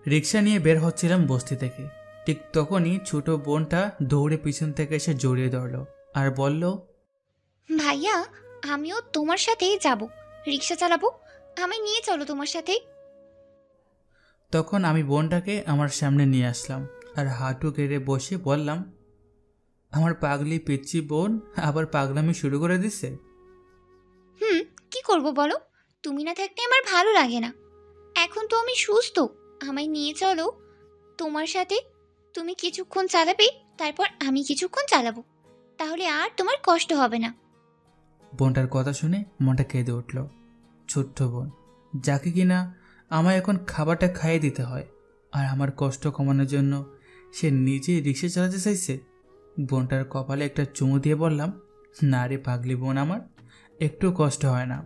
রিক্সা নিয়ে বের হচ্ছিলাম বস্তি থেকে। ঠিক তখনই ছোট বোনটা দৌড়ে পিছন থেকে এসে জড়িয়ে ধরল আর বলল, ভাইয়া, আমিও তোমার সাথেই যাব, রিক্সা চালাবো, আমি নিয়ে চলো তোমার সাথে। তখন আমি বোনটাকে আমার সামনে নিয়ে আসলাম আর হাঁটু গেড়ে বসে বললাম, আমার পাগলি পিচ্ছি বোন আবার পাগলামি শুরু করে দিছে। হুম, কি করব বলো, তুমি না থাকতে আমার ভালো লাগে না। এখন তো আমি সুস্থ, আমায় নিয়ে চলো তোমার সাথে। তুমি কিছুক্ষণ চালাবে, তারপর আমি কিছুক্ষণ চালাবো, তাহলে আর তোমার কষ্ট হবে না। বোনটার কথা শুনে মনটা কেঁদে উঠল। ছোট্ট বোন, যাকে কিনা আমায় এখন খাবারটা খাইয়ে দিতে হয়, আর আমার কষ্ট কমানোর জন্য সে নিজেই রিক্সা চালাতে চাইছে। বোনটার কপালে একটা চুমু দিয়ে বললাম, না রে পাগলি বোন, আমার একটু কষ্ট হয় না।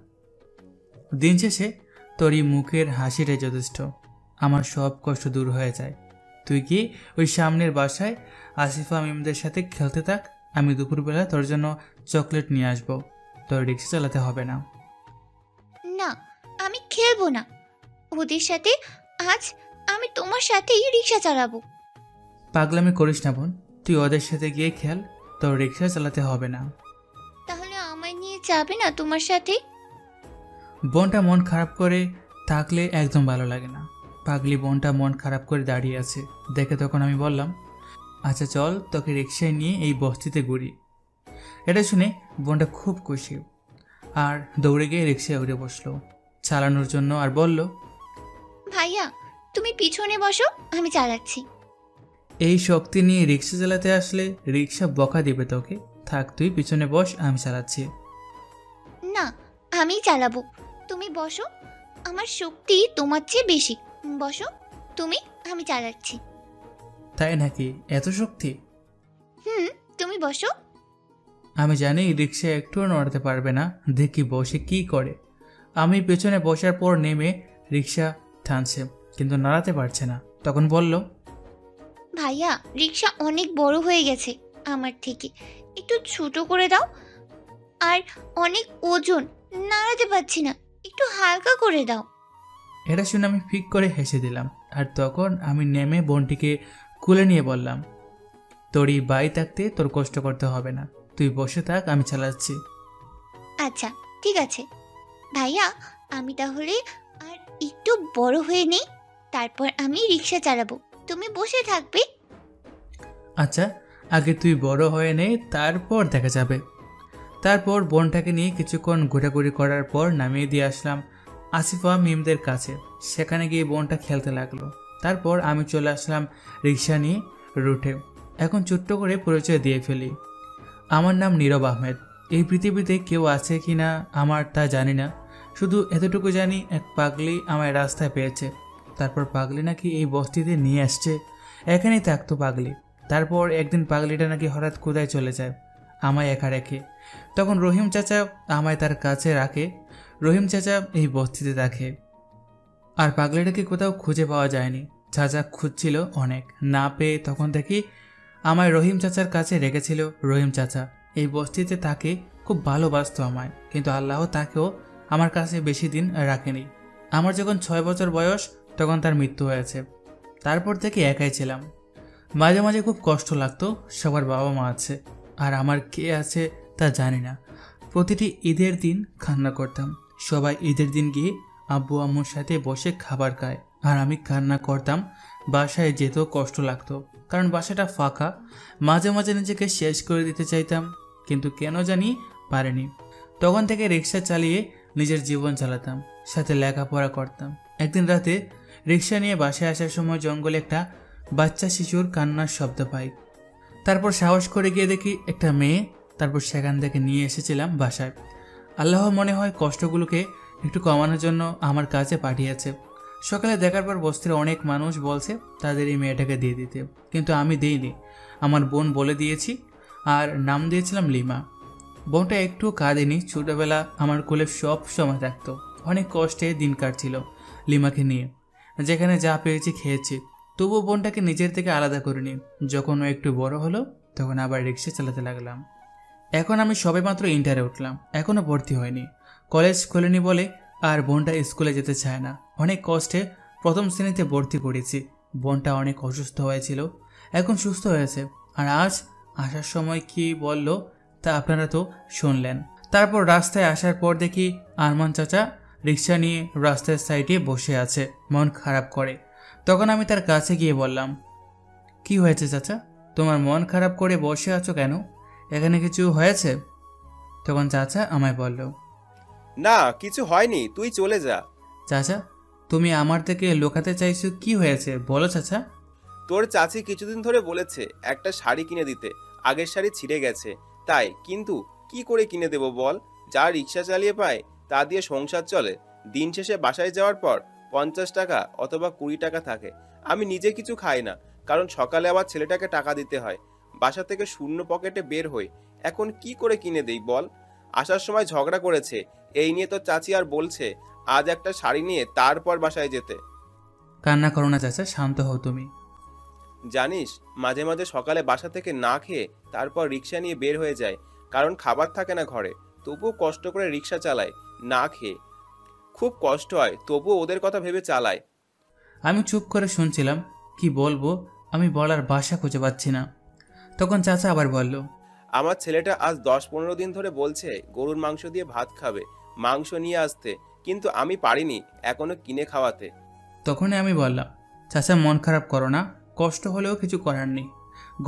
দিন শেষে তোর এই মুখের হাসিটাই যথেষ্ট, আমার সব কষ্ট দূর হয়ে যায়। তুই কি ওই সামনের বাসায় আসিফা মিমদের সাথে খেলতে থাক, আমি দুপুরবেলা তোর জন্য চকলেট নিয়ে আসবো, তোর রিক্সা চালাতে হবে না। না, আমি খেলবো না ওদের সাথে। আজ আমি তোমার সাথেই রিক্সা চালাবো। পাগলামি করিস না বোন, তুই ওদের সাথে গিয়ে খেল, তোর রিক্সা চালাতে হবে না। তাহলে আমায় নিয়ে যাবে না তোমার সাথে? বোনটা মন খারাপ করে থাকলে একদম ভালো লাগে না। পাগলি বোনটা মন খারাপ করে দাঁড়িয়ে আছে দেখে তখন আমি বললাম, আচ্ছা চল তোকে রিক্সায় নিয়ে এই বস্তিতে ঘুরি। এটা শুনে বোনটা খুব খুশি আর দৌড়ে গিয়ে রিক্সায় উঠে বসলো চালানোর জন্য আর বলল, ভাইয়া, তুমি পিছনে বসো, আমি চালাচ্ছি। এই শক্তি নিয়ে রিক্সা চালাতে আসলে রিক্সা বকা দিবে তোকে, থাক তুই পিছনে বস, আমি চালাচ্ছি। না, আমি চালাবো, তুমি বসো, আমার শক্তি তোমার চেয়ে বেশি। বসো তুমি, আমি চালাচ্ছি। তাই নাকি, এত শক্তি? হুম, তুমি বসো। আমি জানি রিক্সা একটুও নড়াতে পারবে না, দেখি বসে কি করে। আমি পেছনে বসার পর নেমে রিক্সা টানছে কিন্তু নাড়াতে পারছে না। তখন বলল, ভাইয়া, রিক্সা অনেক বড় হয়ে গেছে আমার থেকে, একটু ছোট করে দাও। আর অনেক ওজন, নাড়াতে পারছি না, একটু হালকা করে দাও। এটা শুনে আমি ফিক করে হেসে দিলাম আর তখন আমি নেমে বোনটিকে কুলে নিয়ে বললাম, তোর এই বাই থাকতে তোর কষ্ট করতে হবে না, তুই বসে থাক, আমি চালাচ্ছি। আচ্ছা, ঠিক আছে ভাইয়া, আমি তাহলে আর একটু বড় হয়ে নেই, তারপর আমি রিক্সা চালাবো, তুমি বসে থাকবে। আচ্ছা, আগে তুই বড় হয়ে নে, তারপর দেখা যাবে। তারপর বোনটাকে নিয়ে কিছুক্ষণ ঘোরাঘুরি করার পর নামিয়ে দিয়ে আসলাম আসিফা মিমদের কাছে। সেখানে গিয়ে বোনটা খেলতে লাগলো। তারপর আমি চলে আসলাম রিক্সা নিয়ে রুটে। এখন ছোট্ট করে পরিচয় দিয়ে ফেলি, আমার নাম নীরব আহমেদ। এই পৃথিবীতে কেউ আছে কি না আমার তা জানি না, শুধু এতটুকু জানি এক পাগলি আমায় রাস্তায় পেয়েছে। তারপর পাগলি নাকি এই বস্তিতে নিয়ে আসছে, এখানেই থাকতো পাগলি। তারপর একদিন পাগলিটা নাকি হঠাৎ কোথায় চলে যায় আমায় একা রেখে। তখন রহিম চাচা আমায় তার কাছে রাখে। রহিম চাচা এই বস্তিতে থাকে আর পাগলিটাকে কোথাও খুঁজে পাওয়া যায়নি। চাচা খুঁজছিল অনেক, না পেয়ে তখন দেখি আমায় রহিম চাচার কাছে রেখেছিল। রহিম চাচা এই বস্তিতে তাকে খুব ভালোবাসতো আমায়, কিন্তু আল্লাহ তাকেও আমার কাছে বেশি দিন রাখেনি। আমার যখন 6 বছর বয়স তখন তার মৃত্যু হয়েছে। তারপর থেকে একাই ছিলাম। মাঝে মাঝে খুব কষ্ট লাগতো, সবার বাবা মা আছে আর আমার কে আছে তা জানি না। প্রতিটি ঈদের দিন কান্না করতাম। সবাই ঈদের দিন গিয়ে আব্বু আম্মুর সাথে বসে খাবার খায় আর আমি কান্না করতাম। বাসায় যেতেও কষ্ট লাগতো, কারণ বাসাটা ফাঁকা। মাঝে মাঝে নিজেকে শেষ করে দিতে চাইতাম, কিন্তু কেন জানি পারিনি। তখন থেকে রিক্সা চালিয়ে নিজের জীবন চালাতাম, সাথে লেখাপড়া করতাম। একদিন রাতে রিক্সা নিয়ে বাসায় আসার সময় জঙ্গলে একটা বাচ্চা শিশুর কান্নার শব্দ পাই। তারপর সাহস করে গিয়ে দেখি একটা মেয়ে। তারপর সেখান থেকে নিয়ে এসেছিলাম বাসায়। আল্লাহ মনে হয় কষ্টগুলোকে একটু কমানোর জন্য আমার কাছে পাঠিয়েছে। সকালে দেখার পর বস্তির অনেক মানুষ বলছে তাদের এই মেয়েটাকে দিয়ে দিতে, কিন্তু আমি দিইনি। আমার বোন বলে দিয়েছি আর নাম দিয়েছিলাম লিমা। বোনটা একটু কাঁদেনি, ছোটবেলা আমার কোলে সব সময় থাকতো। অনেক কষ্টে দিন কাটছিল লিমাকে নিয়ে, যেখানে যা পেয়েছি খেয়েছি। তবুও বোনটাকে নিজের থেকে আলাদা করিনি। যখন ও একটু বড় হলো তখন আবার রিক্সা চালাতে লাগলাম। এখন আমি সবেমাত্র ইন্টারে উঠলাম, এখনও ভর্তি হয়নি। কলেজ খোলেনি বলে আর বোনটা স্কুলে যেতে চায় না। অনেক কষ্টে প্রথম শ্রেণীতে ভর্তি করেছি। বোনটা অনেক অসুস্থ হয়েছিল, এখন সুস্থ হয়েছে। আর আজ আসার সময় কি বলল তা আপনারা তো শুনলেন। তারপর রাস্তায় আসার পর দেখি আরমান চাচা রিক্সা নিয়ে রাস্তার সাইডে বসে আছে, মন খারাপ করে। তখন আমি তার কাছে গিয়ে বললাম, কি হয়েছে চাচা, তোমার মন খারাপ করে বসে আছো কেন? এখানে কিছু হয়েছে? তখন চাচা আমায় বলল, না কিছু হয়নি, তুই চলে যা। চাচা তুমি আমার থেকে লুকাতে চাইছো, কি হয়েছে বলো চাচা। তোর চাচি কিছুদিন ধরে বলেছে একটা শাড়ি কিনে দিতে, আগের শাড়ি ছিঁড়ে গেছে তাই, কিন্তু কি করে কিনে দেব বল? যা রিক্সা চালিয়ে পায় তা দিয়ে সংসার চলে। দিন শেষে বাসায় যাওয়ার পর 50 টাকা অথবা 20 টাকা থাকে। আমি নিজে কিছু খাই না, কারণ সকালে আবার ছেলেটাকে টাকা দিতে হয়। বাসা থেকে শূন্য পকেটে বের হই, এখন কি করে কিনে দেই বল? আসার সময় ঝগড়া করেছে এই নিয়ে, তো চাচি আর বলছে আজ একটা শাড়ি নিয়ে তারপর বাসায় যেতে। কান্না করো না চাচা, শান্ত হও তুমি। জানিস, মাঝে মাঝে সকালে বাসা থেকে না খেয়ে তারপর রিক্সা নিয়ে বের হয়ে যায়, কারণ খাবার থাকে না ঘরে। তবুও কষ্ট করে রিক্সা চালায় না খেয়ে। খুব কষ্ট হয়, তবুও ওদের কথা ভেবে চালায়। আমি চুপ করে শুনছিলাম, কি বলবো আমি বলার ভাষা খুঁজে পাচ্ছি না। তখন চাচা আবার বলল, আমার ছেলেটা আজ 10-15 দিন ধরে বলছে গরুর মাংস দিয়ে ভাত খাবে, মাংস নিয়ে আসতে, কিন্তু আমি পারিনি এখনো কিনে খাওয়াতে। তখনই আমি বললাম, চাচা মন খারাপ করো না, কষ্ট হলেও কিছু করার নেই।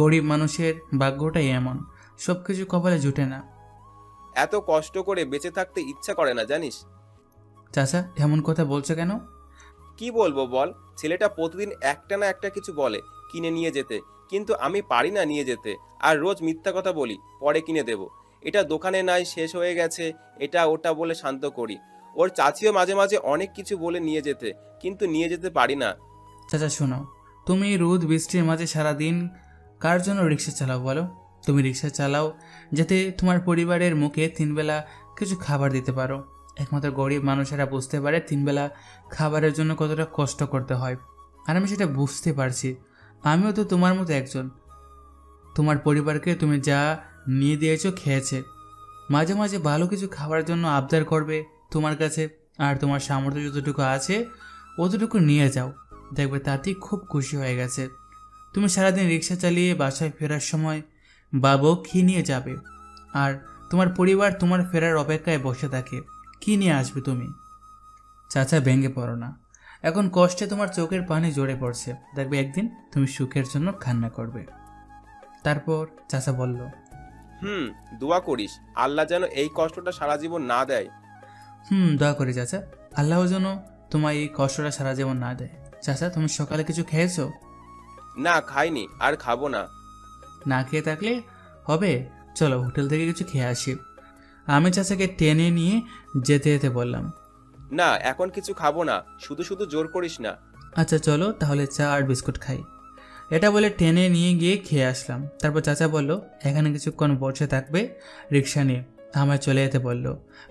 গরিব মানুষের ভাগ্যটাই এমন, সব কিছু কপালে জুটে না। এত কষ্ট করে বেঁচে থাকতে ইচ্ছা করে না জানিস। চাচা এমন কথা বলছো কেন? কি বলবো বল, ছেলেটা প্রতিদিন একটা না একটা কিছু বলে কিনে নিয়ে যেতে, কিন্তু আমি পারি না নিয়ে যেতে। আর রোজ মিথ্যা কথা বলি পরে কিনে দেব, এটা দোকানে নাই, শেষ হয়ে গেছে, এটা ওটা বলে শান্ত করি। ওর চাচিও মাঝে মাঝে অনেক কিছু বলে নিয়ে যেতে, কিন্তু নিয়ে যেতে পারি না। চাচা শোনো, তুমি রোদ বৃষ্টির মাঝে সারাদিন কার জন্য রিক্সা চালাও বলো? তুমি রিক্সা চালাও যাতে তোমার পরিবারের মুখে 3 বেলা কিছু খাবার দিতে পারো। একমাত্র গরিব মানুষেরা বুঝতে পারে 3 বেলা খাবারের জন্য কতটা কষ্ট করতে হয়। আর আমি সেটা বুঝতে পারছি, আমিও তো তোমার মতো একজন। তোমার পরিবারকে তুমি যা নিয়ে দিয়েছো খেয়েছে, মাঝে মাঝে ভালো কিছু খাবার জন্য আবদার করবে তোমার কাছে, আর তোমার সামর্থ্য যতটুকু আছে অতটুকু নিয়ে যাও, দেখবে তাতেই খুব খুশি হয়ে গেছে। তুমি সারাদিন রিক্সা চালিয়ে বাসায় ফেরার সময় বাবু কী নিয়ে যাবে, আর তোমার পরিবার তোমার ফেরার অপেক্ষায় বসে থাকে, কী নিয়ে আসবে তুমি? চাচা ভেঙে পড়ো না, এখন কষ্টে তোমার চোখের পানি ঝরে পড়ছে, দেখবে একদিন তুমি সুখের জন্য কান্না করবে। তারপর চাচা বলল, দোয়া করিস আল্লাহ যেন এই কষ্টটা সারা জীবন না দেয়। দোয়া করি চাচা, আল্লাহ যেন তোমার এই কষ্টটা সারা জীবন না দেয়। চাচা তুমি সকালে কিছু খেয়েছো? না খাইনি, আর খাবো না। না খেয়ে থাকলে হবে, চলো হোটেল থেকে কিছু খেয়ে আসি। আমি চাচাকে টেনে নিয়ে যেতে যেতে বললাম, না এখন কিছু খাবো না, শুধু শুধু জোর করিস না। আচ্ছা চলো তাহলে চা আর বিস্কুট খাই। এটা বলে টেনে নিয়ে গিয়ে খেয়ে আসলাম। তারপর চাচা বলল, এখানে কিছুক্ষণ বসে থাকবে, রিক্সা নিয়ে আমায় চলে যেতে বলল।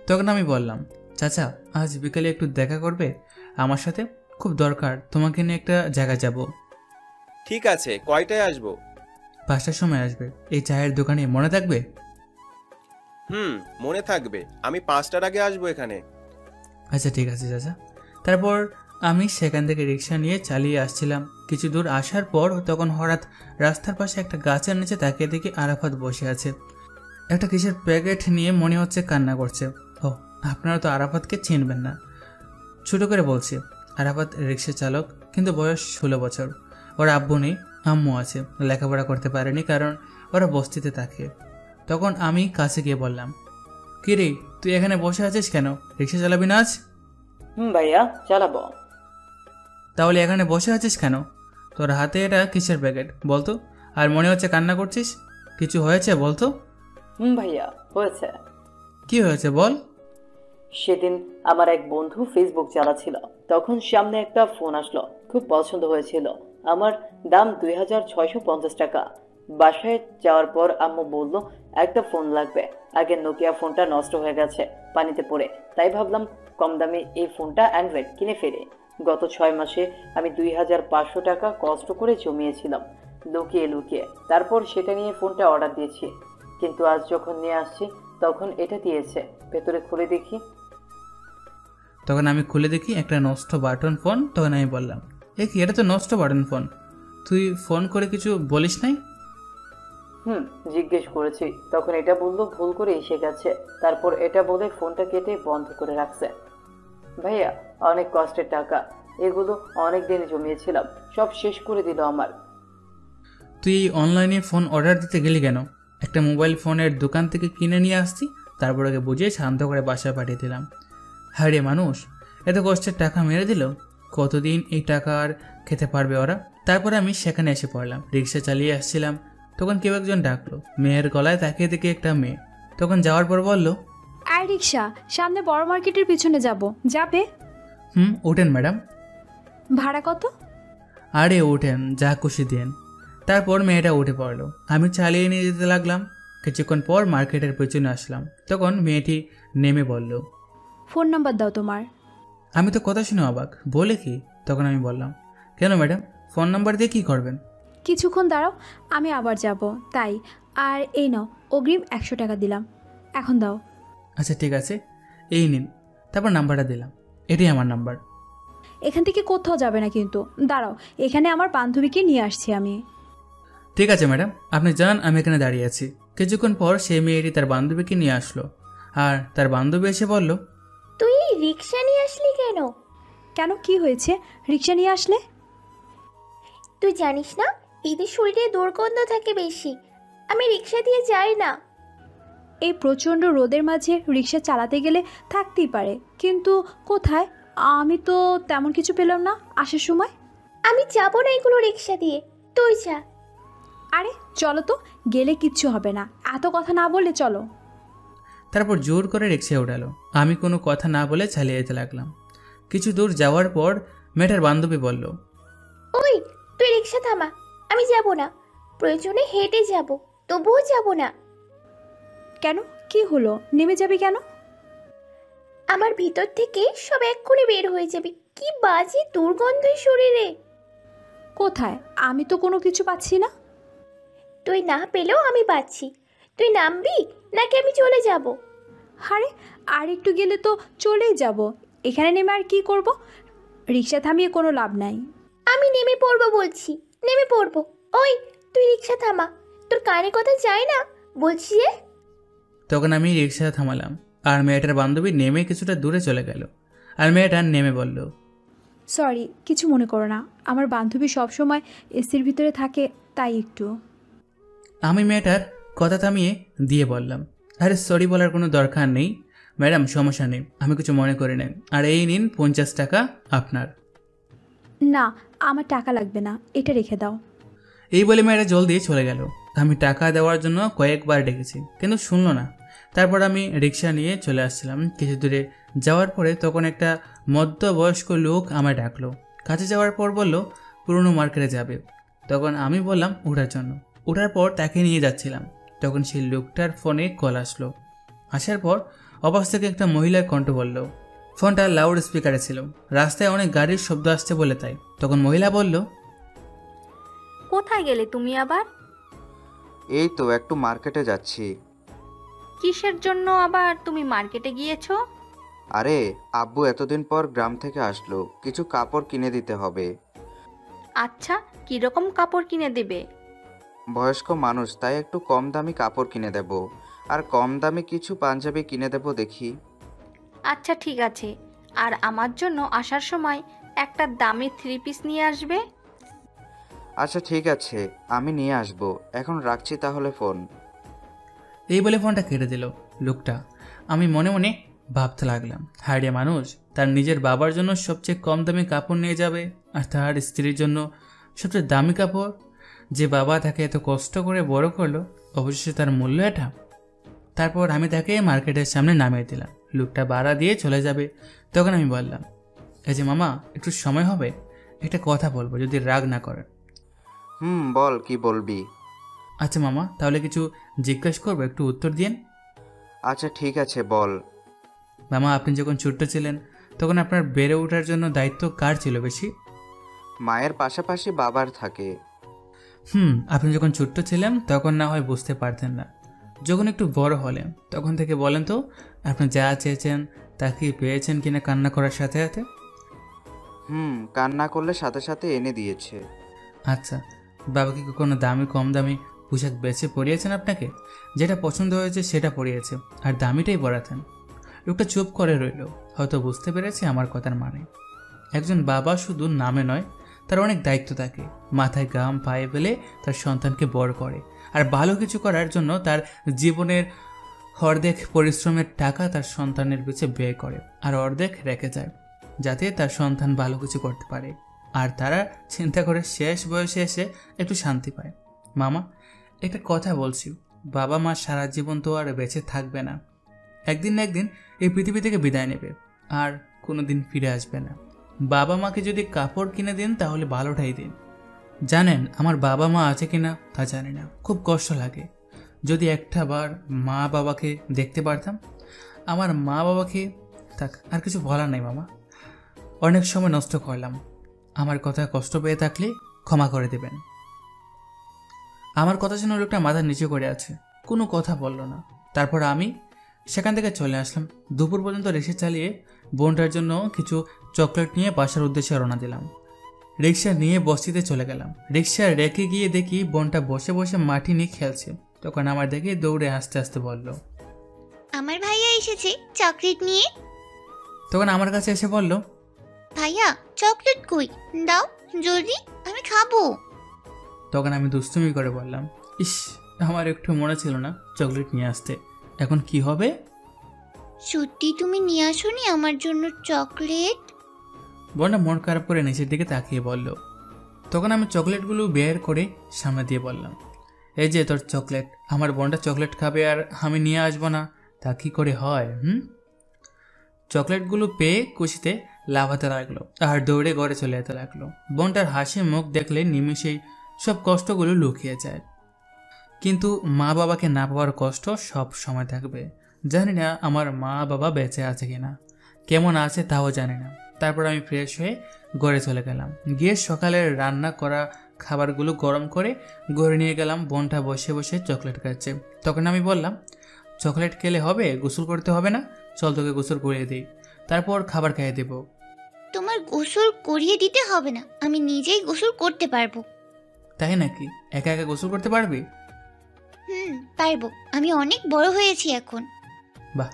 তখন আমি বললাম, চাচা আজ বিকালে একটু দেখা করবে আমার সাথে, খুব দরকার, তোমাকে নিয়ে একটা জায়গায় যাব। ঠিক আছে, কয়টায় আসবো? 5টার সময় আসবে, এই চায়ের দোকানে, মনে থাকবে? মনে থাকবে, আমি 5টার আগে আসবো এখানে। আচ্ছা ঠিক আছে চাচা। তারপর আমি সেখান থেকে রিক্সা নিয়ে চালিয়ে আসছিলাম। কিছু দূর আসার পর তখন হঠাৎ রাস্তার পাশে একটা গাছের নিচে তাকিয়ে দেখি আরাফাত বসে আছে, একটা কিসের প্যাকেট নিয়ে, মনে হচ্ছে কান্না করছে। ও আপনারা তো আরাফাতকে চিনবেন না, ছোটো করে বলছি। আরাফাত রিক্সা চালক, কিন্তু বয়স 16 বছর। ওর আব্বু নেই, আম্মু আছে, লেখাপড়া করতে পারেনি কারণ ওরা বস্তিতে থাকে। তখন আমি কাছে গিয়ে বললাম, কি রে তুই এখানে বসে আছিস কেন, রিক্সা চালাবি না আজ? ভাইয়া চালাবো। তাহলে এখানে বসে আছিস কেন? তোর হাতে এটা কিসের প্যাকেট বলতো, আর মনে হচ্ছে কান্না করছিস, কিছু হয়েছে বলতো? ভাইয়া হয়েছে। কি হয়েছে বল? সেদিন আমার এক বন্ধু ফেসবুক চালাচ্ছিল, তখন সামনে একটা ফোন আসলো, খুব পছন্দ হয়েছিল আমার, দাম 2650 টাকা। বাসায় যাওয়ার পর আম্মু বলল একটা ফোন লাগবে, আগে নোকিয়া ফোনটা নষ্ট হয়ে গেছে পানিতে পড়ে, তাই ভাবলাম কম দামে এই ফোনটা অ্যান্ড্রয়েড কিনে ফেলে। গত 6 মাসে আমি 2500 টাকা কষ্ট করে জমিয়েছিলাম লুকিয়ে লুকিয়ে, তারপর সেটা নিয়ে ফোনটা অর্ডার দিয়েছি, কিন্তু আজ যখন নিয়ে আসছি তখন এটা দিয়েছে, ভেতরে খুলে দেখি তখন আমি খুলে দেখি একটা নষ্ট বাটন ফোন। তখন আমি বললাম, এ কি, এটা তো নষ্ট বাটন ফোন, তুই ফোন করে কিছু বলিস নাই? জিজ্ঞেস করেছি, তখন এটা বললো ভুল করে এসে গেছে। তারপর এটা বলে ফোনটা কেটে বন্ধ করে রাখছে। ভাইয়া, অনেক কষ্টের টাকা, এগুলো অনেক দিন জমিয়েছিলাম, সব শেষ করে দিল আমার। তুই অনলাইনে ফোন অর্ডার দিতে গেলি কেন? একটা মোবাইল ফোনের দোকান থেকে কিনে নিয়ে আসতি, তারপর ওকে বুঝিয়ে শান্ত করে বাসায় পাঠিয়ে দিলাম। হায় মানুষ, এত কষ্টের টাকা মেরে দিল, কতদিন এই টাকা আর খেতে পারবে ওরা? তারপরে আমি সেখানে এসে পড়লাম। রিক্সা চালিয়ে আসছিলাম, তখন কেউ একজন ডাকলো। মেয়ের গলায় তাকিয়ে দেখি একটা মেয়ে। তখন যাওয়ার পর বলল, আর রিক্সা, সামনে বড় মার্কেটের পিছনে যাবে? ওঠেন ম্যাডাম। ভাড়া কত? আরে ওঠেন, যা খুশি দেন। তারপর মেয়েটা উঠে পড়লো। আমি চালিয়ে নিয়ে যেতে লাগলাম। কিছুক্ষণ পর মার্কেটের পেছনে আসলাম। তখন মেয়েটি নেমে বলল, ফোন নাম্বার দাও তোমার। আমি তো কথা শুনে অবাক, বলে কি? তখন আমি বললাম, কেন ম্যাডাম, ফোন নাম্বার দিয়ে কী করবেন? কিছুক্ষণ দাঁড়াও, আমি আবার যাব তাই। আর এই নাও, অগ্রিম 100 টাকা দিলাম, এখন দাও। আচ্ছা ঠিক আছে, এই নিন। তারপর নাম্বারটা দিলাম। এটাই আমার নাম্বার। এখান থেকে কোথাও যাবে না কিন্তু, দাঁড়াও, এখানে আমার বান্ধবীকে নিয়ে আসছি আমি। ঠিক আছে ম্যাডাম, আপনি যান, আমি এখানে দাঁড়িয়ে আছি। কিছুক্ষণ পর সেই মেয়েটি তার বান্ধবীকে নিয়ে আসলো। আর তার বান্ধবী এসে বলল, তুই এই রিক্সা নিয়ে আসলি কেন? কেন, কি হয়েছে? রিক্সা নিয়ে আসলে? তুই জানিস না এদের শরীরে দুর্গন্ধ থাকে বেশি, আমি রিক্সা দিয়ে যাই না। এই প্রচণ্ড রোদের মাঝে রিক্সা চালাতে গেলে থাকতেই পারে, কিন্তু কোথায়? আমি তো তেমন কিছু পেলাম না আসার সময়। আমি যাব না এগুলো রিক্সা দিয়ে, তুই যা। আরে চলো তো, গেলে কিচ্ছু হবে না, এত কথা না বললে চলো। তারপর জোর করে রিক্সায় উঠালো। আমি কোনো কথা না বলে চালিয়ে যেতে লাগলাম। কিছু দূর যাওয়ার পর মেয়েটার বান্ধবী বলল, ওই তুই রিক্সা থামা, আমি যাব না, প্রয়োজনে হেঁটে যাব, তবুও যাব না। কেন, কি হলো? নেমে যাবি কেন? আমার ভিতর থেকে সব এক্ষুনি বের হয়ে যাবে, কি বাজে দুর্গন্ধ শরীরে। কোথায়? আমি তো কোনো কিছু পাচ্ছি না। তুই না পেলেও আমি পাচ্ছি। তুই নামবি নাকি আমি চলে যাব? আরে আর একটু গেলে তো চলেই যাব, এখানে নেমে আর কি করব? রিক্সা থামিয়ে কোনো লাভ নাই। আমি নেমে পড়বো বলছি, নেমে পড়বো। ওই তুই রিক্সা থামা, তোর কানে কথা যায় না বলছি যে। তখন আমি রিক্সা থামালাম। আর মেয়েটার বান্ধবী নেমে কিছুটা দূরে চলে গেল। আর মেয়েটা নেমে বলল, সরি, কিছু মনে করো না, আমার বান্ধবী সবসময় এসির ভিতরে থাকে তাই একটু। আমি মেয়েটার কথা থামিয়ে দিয়ে বললাম, আরে সরি বলার কোনো দরকার নেই ম্যাডাম, সমস্যা নেই, আমি কিছু মনে করি না। আর এই নিন 50 টাকা আপনার। না, আমার টাকা লাগবে না, এটা রেখে দাও। এই বলে মেয়েটা জলদি চলে গেল। আমি টাকা দেওয়ার জন্য কয়েকবার ডেকেছি, কিন্তু শুনলো না। তারপর আমি রিক্সা নিয়ে চলে আসছিলাম। কিছু দূরে যাওয়ার পরে তখন একটা মধ্যবয়স্ক লোক আমায় ডাকলো। কাছে যাওয়ার পর বলল পুরনো মার্কেটে যাবে। তখন আমি বললাম ওঠার জন্য। ওঠার পর তাকে নিয়ে যাচ্ছিলাম, তখন সেই লোকটার ফোনে কল আসলো। আসার পর অপাশ থেকে একটা মহিলার কণ্ঠ বলল। ফোনটা লাউড স্পিকারে ছিল, রাস্তায় অনেক গাড়ির শব্দ আসছে বলে তাই। তখন মহিলা বলল, কোথায় গেলে তুমি আবার? এই তো একটু মার্কেটে যাচ্ছি। কিসের জন্য আবার তুমি মার্কেটে গিয়েছো? আরে আব্বু এতদিন পর গ্রাম থেকে আসলো, কিছু কাপড় কিনে দিতে হবে। আচ্ছা, কিরকম কাপড় কিনে দেবে? বয়স্ক মানুষ, তাই একটু কম দামি কাপড় কিনে দেব, আর কম দামি কিছু পাঞ্জাবি কিনে দেব দেখি। আচ্ছা ঠিক আছে, আর আমার জন্য আসার সময় একটা দামি 3 পিস নিয়ে আসবে। আচ্ছা ঠিক আছে, আমি নিয়ে আসবো। এখন রাখছি তাহলে ফোন। এই বলে ফোনটা কেটে দিল লোকটা। আমি মনে মনে ভাবতে লাগলাম, হায়রে মানুষ, তার নিজের বাবার জন্য সবচেয়ে কম দামি কাপড় নিয়ে যাবে, আর তার স্ত্রীর জন্য সবচেয়ে দামি কাপড়। যে বাবা তাকে এত কষ্ট করে বড় করলো, অবশেষে তার মূল্য এটা। তারপর আমি তাকে মার্কেটের সামনে নামিয়ে দিলাম। লোকটা ভাড়া দিয়ে চলে যাবে। তখন আমি বললাম, এই যে মামা, একটু সময় হবে, একটা কথা বলবো, যদি রাগ না করেন। বল, কি বলবি? আচ্ছা মামা, তাহলে কিছু জিজ্ঞেস করবো, একটু উত্তর দিন। আচ্ছা ঠিক আছে, বল। মামা, আপনি যখন ছোট্ট ছিলেন তখন আপনার বেড়ে ওঠার জন্য দায়িত্ব কার ছিল বেশি? মায়ের পাশাপাশি বাবার থাকে। আপনি যখন ছোট্ট ছিলেন তখন না হয় বুঝতে পারতেন না, যখন একটু বড় হলেন তখন থেকে বলেন তো, আপনি যা চেয়েছেন তা কি পেয়েছেন কিনা কান্না করার সাথে সাথে? কান্না করলে সাথে সাথে এনে দিয়েছে। আচ্ছা, বাবা কি কোনো দামি কম দামি পোশাক বেছে পরিয়েছেন আপনাকে? যেটা পছন্দ হয়েছে সেটা পরিয়েছে, আর দামিটাই পরাতেন। লোকটা চুপ করে রইল, হয়তো বুঝতে পেরেছে আমার কথার মানে। একজন বাবা শুধু নামে নয়, তার অনেক দায়িত্ব থাকে। মাথায় গাম পায়ে ফেলে তার সন্তানকে বড় করে, আর ভালো কিছু করার জন্য তার জীবনের অর্ধেক পরিশ্রমের টাকা তার সন্তানের পিছনে ব্যয় করে, আর অর্ধেক রেখে যায় যাতে তার সন্তান ভালো কিছু করতে পারে। আর তারা চিন্তা করে শেষ বয়সে এসে একটু শান্তি পায়। মামা, একটা কথা বলছি, বাবা মা সারা জীবন তো আর বেঁচে থাকবে না। একদিন না একদিন এই পৃথিবী থেকে বিদায় নেবে, আর কোনোদিন ফিরে আসবে না। বাবা মাকে যদি কাপড় কিনে দিন তাহলে ভালোটাই দিন। জানেন আমার বাবা মা আছে কিনা তা জানি না, খুব কষ্ট লাগে। যদি একটা বার মা বাবাকে দেখতে পারতাম। আমার মা বাবাকে, থাক, আর কিছু বলার নেই মামা, অনেক সময় নষ্ট করলাম। আমার কথায় কষ্ট পেয়ে থাকলে ক্ষমা করে দেবেন। আমার কথা শুনে লোকটা মাথা নিচু করে আছে, কোনো কথা বলল না। তারপর আমি সেখান থেকে চলে আসলাম। দুপুর পর্যন্ত রিক্সা চালিয়ে বোনটার জন্য কিছু চকলেট নিয়ে বাসার উদ্দেশ্যে রওনা দিলাম। রিক্সা নিয়ে বস্তিতে চলে গেলাম। রিক্সা রেখে গিয়ে দেখি বোনটা বসে বসে মাটি নিয়ে খেলছে। তখন আমার দেখে দৌড়ে আস্তে আস্তে বলল, আমার ভাইয়া এসেছে চকলেট নিয়ে। তখন আমার কাছে এসে বলল, ভাইয়া চকলেট কই, দাও জলদি, আমি খাবো। তখন আমি দুষ্টুমি করে বললাম, ইস, আমার একটু মনে ছিল না চকলেট নিয়ে আসতে, এখন কি হবে? সত্যি তুমি নিয়ে আসোনি আমার জন্য চকলেট? বোনটা মন খারাপ করে নিচের দিকে তাকিয়ে বলল। তখন আমি চকলেটগুলো বের করে সামনে দিয়ে বললাম, এই যে তোর চকলেট। আমার বোনটা চকলেট খাবে আর আমি নিয়ে আসবো না, তা কি করে হয়? চকলেটগুলো পেয়ে খুশিতে লাফাতে লাগলো আর দৌড়ে ঘরে চলে যেতে লাগলো। বোনটার হাসি মুখ দেখলে নিমেষেই সব কষ্টগুলো লুকিয়ে যায়। কিন্তু মা বাবাকে না পাওয়ার কষ্ট সব সময় থাকবে। জানি না আমার মা বাবা বেঁচে আছে কিনা, কেমন আছে তাও জানি না। তারপর আমি ফ্রেশ হয়ে ঘরে চলে গেলাম। গিয়ে সকালের রান্না করা খাবারগুলো গরম করে ঘরে নিয়ে গেলাম। বোনটা বসে বসে চকলেট খাচ্ছে। তখন আমি বললাম, চকলেট খেলে হবে, গোসল করতে হবে না? চল তোকে গোসল করিয়ে দিই, তারপর খাবার খাইয়ে দেব। তোমার গোসল করিয়ে দিতে হবে না, আমি নিজেই গোসল করতে পারবো। তাই নাকি? একা একা গোসল করতে পারবি? পারবো, আমি অনেক বড় হয়েছি এখন। বাহ,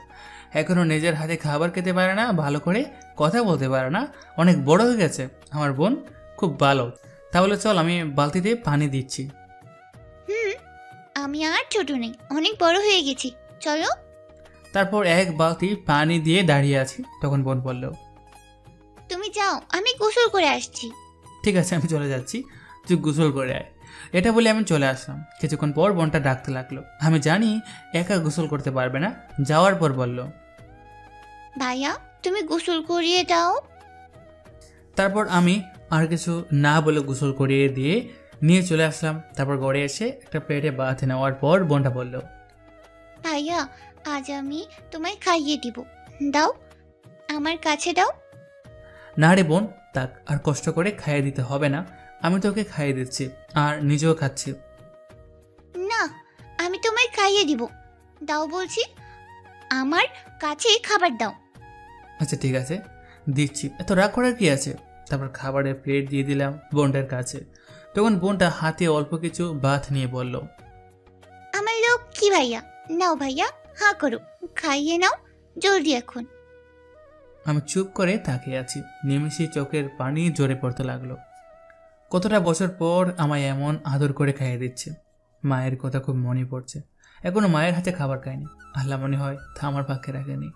এখনো নিজের হাতে খাবার খেতে পারে না, ভালো করে কথা বলতে পারে না, অনেক বড় হয়ে গেছে আমার বোন, খুব ভালো। তাহলে চল, আমি বালতিতে পানি দিচ্ছি। আমি আর ছোট নেই, অনেক বড় হয়ে গেছি, চলো। তারপর এক বালতি পানি দিয়ে দাঁড়িয়ে আছি। তখন বোন বলল, তুমি যাও, আমি গোসল করে আসছি। ঠিক আছে, আমি চলে যাচ্ছি, তুই গোসল করে আয়। এটা বলে আমি চলে আসলাম। কিছুক্ষণ পর বোনটা ডাকতে লাগলো। আমি জানি একা গোসল করতে পারবে না। যাওয়ার পর বলল, ভাইয়া তুমি গোসল করিয়ে দাও। তারপর আমি আর কিছু না বলে গোসল করিয়ে দিয়ে নিয়ে চলে আসলাম। তারপর ঘরে এসে একটা প্লেটে ভাত নেওয়ার পর বোনটা বলল, ভাইয়া আজ আমি তোমায় খাইয়ে দিব, দাও আমার কাছে দাও। না রে বোন, তাক, আর কষ্ট করে খাইয়ে দিতে হবে না, আমি তোকে খাইয়ে দিচ্ছি আর নিজেও খাচ্ছি। না, আমি তোমায় খাইয়ে দিব, দাও বলছি, আমার কাছে খাবার দাও। আচ্ছা ঠিক আছে, দিচ্ছি, এত রাগ করার কি আছে? তারপর খাবারের প্লেট দিয়ে দিলাম বোনটার কাছে। তখন বোনটা হাতে অল্প কিছু ভাত নিয়ে বলল, আমার লোক কি ভাইয়া, নাও ভাইয়া, হাঁ করো, খাইয়ে নাও জলদি এখন। আমি চুপ করে তাকিয়ে আছি। নিমেষেই চোখের পানি জোরে পড়তে লাগলো। কতটা বছর পর আমায় এমন আদর করে খাইয়ে দিচ্ছে। মায়ের কথা খুব মনে পড়ছে। এখনো মায়ের হাতে খাবার খায়নি। আল্লাহ মনে হয় তা আমার পক্ষে রাখেনি।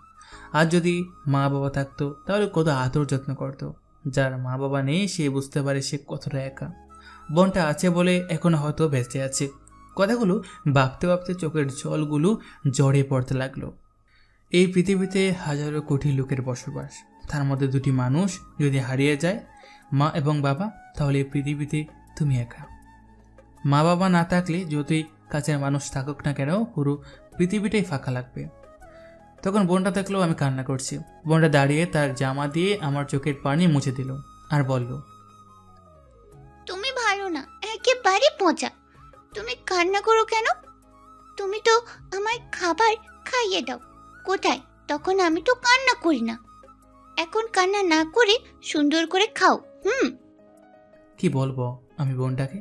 আর যদি মা বাবা থাকতো তাহলে কত আদর যত্ন করতো। যার মা বাবা নেই সে বুঝতে পারে সে কতটা একা। বোনটা আছে বলে এখনো হয়তো বেঁচে আছে। কথাগুলো ভাবতে ভাবতে চোখের জলগুলো জড়িয়ে পড়তে লাগলো। এই পৃথিবীতে হাজারো কোটি লোকের বসবাস, তার মধ্যে দুটি মানুষ যদি হারিয়ে যায়, মা এবং বাবা, তাহলে এই পৃথিবীতে তুমি একা। মা বাবা না থাকলে যতই কাছের মানুষ থাকুক না কেন, পুরো পৃথিবীটাই ফাঁকা লাগবে। তখন বোনটা দেখলো আমি কান্না করছি। বোনটা দাঁড়িয়ে তার জামা দিয়ে আমার চোখের পানি মুছে দিল আর বলল, তুমি ভালো না, একেবারে পচা, তুমি কান্না করো কেন? তুমি তো আমায় খাবার খাইয়ে দাও। কোথায়? তখন আমি তো কান্না করি না। এখন কান্না না করে সুন্দর করে খাও। কি বলবো আমি বোনটাকে,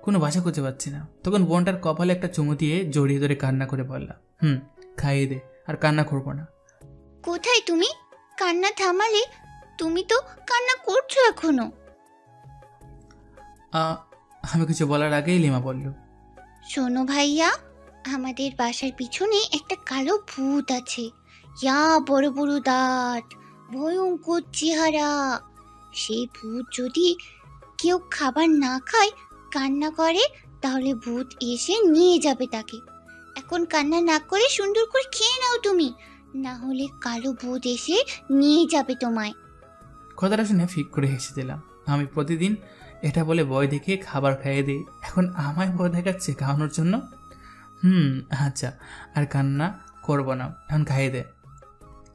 কোনো ভাষা খুঁজে পাচ্ছি না। তখন বোনটার কপালে একটা চুমু দিয়ে জড়িয়ে ধরে কান্না করে বললাম, খাইয়ে দে, আর কান্না করবো না। কোথায় তুমি? কান্না থামালে? তুমি তো কান্না করছো এখনো। আমি কিছু বলার আগেই লিমা বলল, শোনো ভাইয়া, আমাদের বাসার পিছনে একটা কালো ভূত আছে। ইয়া বড় বড় দাঁত, ভয়ঙ্কর চেহারা। সেই ভূত যদি কেউ খাবার না খায়, কান্না করে, তাহলে ভূত এসে নিয়ে যাবে তাকে। এখন কান্না না করে সুন্দর করে খেয়ে নাও তুমি, না হলে কালো ভূত এসে নিয়ে যাবে তোমায়। কথাটা শুনে ফিক করে হেসে দিলাম। আমি প্রতিদিন এটা বলে ভয় দেখিয়ে খাবার খাইয়ে দিই, এখন আমায় ভয় দেখাচ্ছে খাওয়ানোর জন্য। আচ্ছা, আর কান্না করবো না, এখন খাইয়ে দে।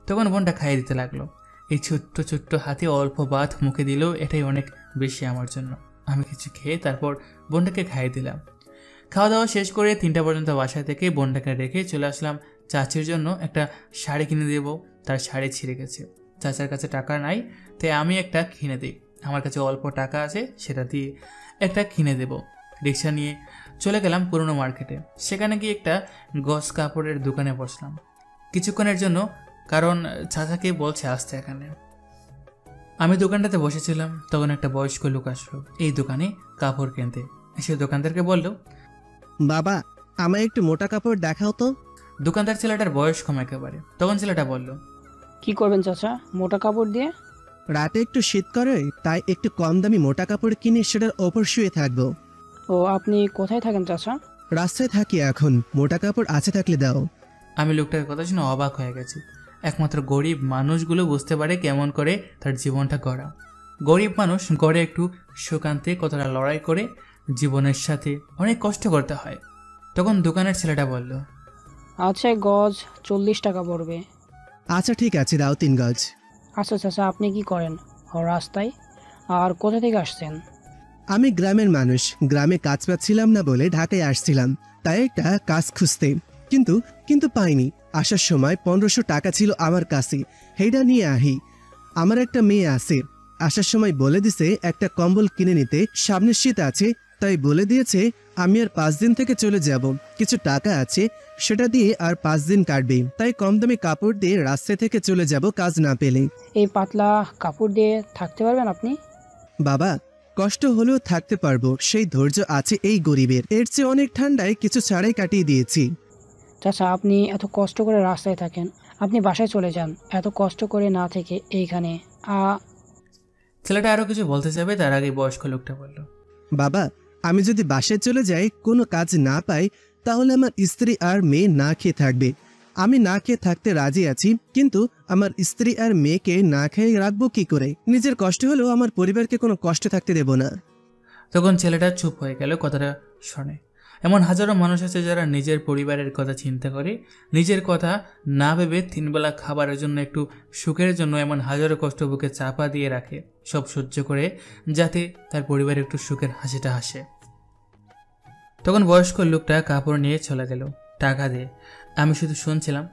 তখন বোনটা খাইয়ে দিতে লাগলো। এই ছোট্ট ছোট্ট হাতে অল্প ভাত মুখে দিলেও এটাই অনেক বেশি আমার জন্য। আমি কিছু খেয়ে তারপর বোনটাকে খাইয়ে দিলাম। খাওয়া দাওয়া শেষ করে 3টা পর্যন্ত বাসায় থেকে বোনটাকে রেখে চলে আসলাম চাচির জন্য একটা শাড়ি কিনে দেব। তার শাড়ি ছিঁড়ে গেছে, চাচার কাছে টাকা নাই, তাই আমি একটা কিনে দিই। আমার কাছে অল্প টাকা আছে, সেটা দিয়ে একটা কিনে দেব। রিক্সা নিয়ে চলে গেলাম পুরনো মার্কেটে। সেখানে গিয়ে একটা গস কাপড়ের দোকানে বসলাম কিছুক্ষণের জন্য, কারণ চাচাকে বলছে আসতে এখানে। আমি দোকানটাতে বসেছিলাম, তখন একটা বয়স্ক লোক আসলো এই দোকানে কাপড় কিনতে। সে দোকানদারকে বলল, বাবা, আমায় একটু মোটা কাপড় দেখাও তো। দোকানদার ছেলেটার বয়স কম একেবারে। তখন ছেলেটা বলল, কি করবেন চাচা মোটা কাপড় দিয়ে? রাতে একটু শীত করে, তাই একটু কম দামি মোটা কাপড় কিনে সেটার ওপর শুয়ে থাকবো। ও, আপনি কোথায় থাকেন চাচা? রাস্তায় থাকি এখন, মোটা কাপড় আছে থাকলে দাও। আমি লোকটার কথা শুনে অবাক হয়ে গেছি। একমাত্র গরিব মানুষগুলো বুঝতে পারে কেমন করে তার জীবনটা গড়া। গরিব মানুষ গড়ে একটু সুকান্তে কতটা লড়াই করে জীবনের সাথে অনেক কষ্ট করতে হয়। তখন দোকানের ছেলেটা বলল, আচ্ছা, গজ 40 টাকা পড়বে। আচ্ছা ঠিক আছে, দাও 3 গজ। আচ্ছা চাচা, আপনি কি করেন? রাস্তায়? আর কোথা থেকে আসছেন? আমি গ্রামের মানুষ, গ্রামে কাজ পাচ্ছিলাম না বলে ঢাকায় আসছিলাম, তাই একটা কাজ খুঁজতে, কিন্তু পাইনি। আসার সময় 1500 টাকা ছিল আমার কাছে, সেইটা নিয়ে আহি। আমার একটা মেয়ে আছে, আসার সময় বলে দিছে একটা কম্বল কিনে নিতে, সামনের শীত আছে, তাই বলে দিয়েছে আমি আর 5 দিন থেকে চলে যাব। কিছু টাকা আছে, সেটা দিয়ে আর 5 দিন কাটবে, তাই কম দামি কাপড় দিয়ে রাস্তা থেকে চলে যাব কাজ না পেলে। এই পাতলা কাপড় দিয়ে থাকতে পারবেন আপনি? বাবা, কষ্ট হলেও থাকতে পারবো, সেই ধৈর্য আছে এই গরিবের। এর চেয়ে অনেক ঠান্ডায় কিছু ছাড়াই কাটিয়ে দিয়েছি। চাচা, আপনি এত কষ্ট করে রাস্তায় থাকেন, আপনি বাসায় চলে যান, এত কষ্ট করে না থেকে এইখানে। ছেলেটা আরো কিছু বলতে যাবে তার আগে বয়স্ক লোকটা বলল, বাবা, আমি যদি বাসায় চলে যাই, কোনো কাজ না পাই, তাহলে আমার স্ত্রী আর মেয়ে না খেয়ে থাকবে। আমি না খেয়ে থাকতে রাজি আছি, কিন্তু আমার স্ত্রী আর মেয়েকে না খেয়ে রাখবো কি করে? নিজের কষ্ট হলেও আমার পরিবারকে কোনো কষ্ট থাকতে দেব না। তখন ছেলেটা চুপ হয়ে গেল কথাটা শুনে। এমন হাজারো মানুষ আছে যারা নিজের পরিবারের কথা চিন্তা করে, নিজের কথা না ভেবে 3 বেলা খাবারের জন্য, একটু সুখের জন্য এমন হাজারো কষ্ট বুকে চাপা দিয়ে রাখে, সব সহ্য করে যাতে তার পরিবারে একটু সুখের হাসিটা হাসে। তখন বয়স্ক লোকটা কাপড় নিয়ে চলে গেল টাকা দিয়ে। আমি শুধু শুনছিলাম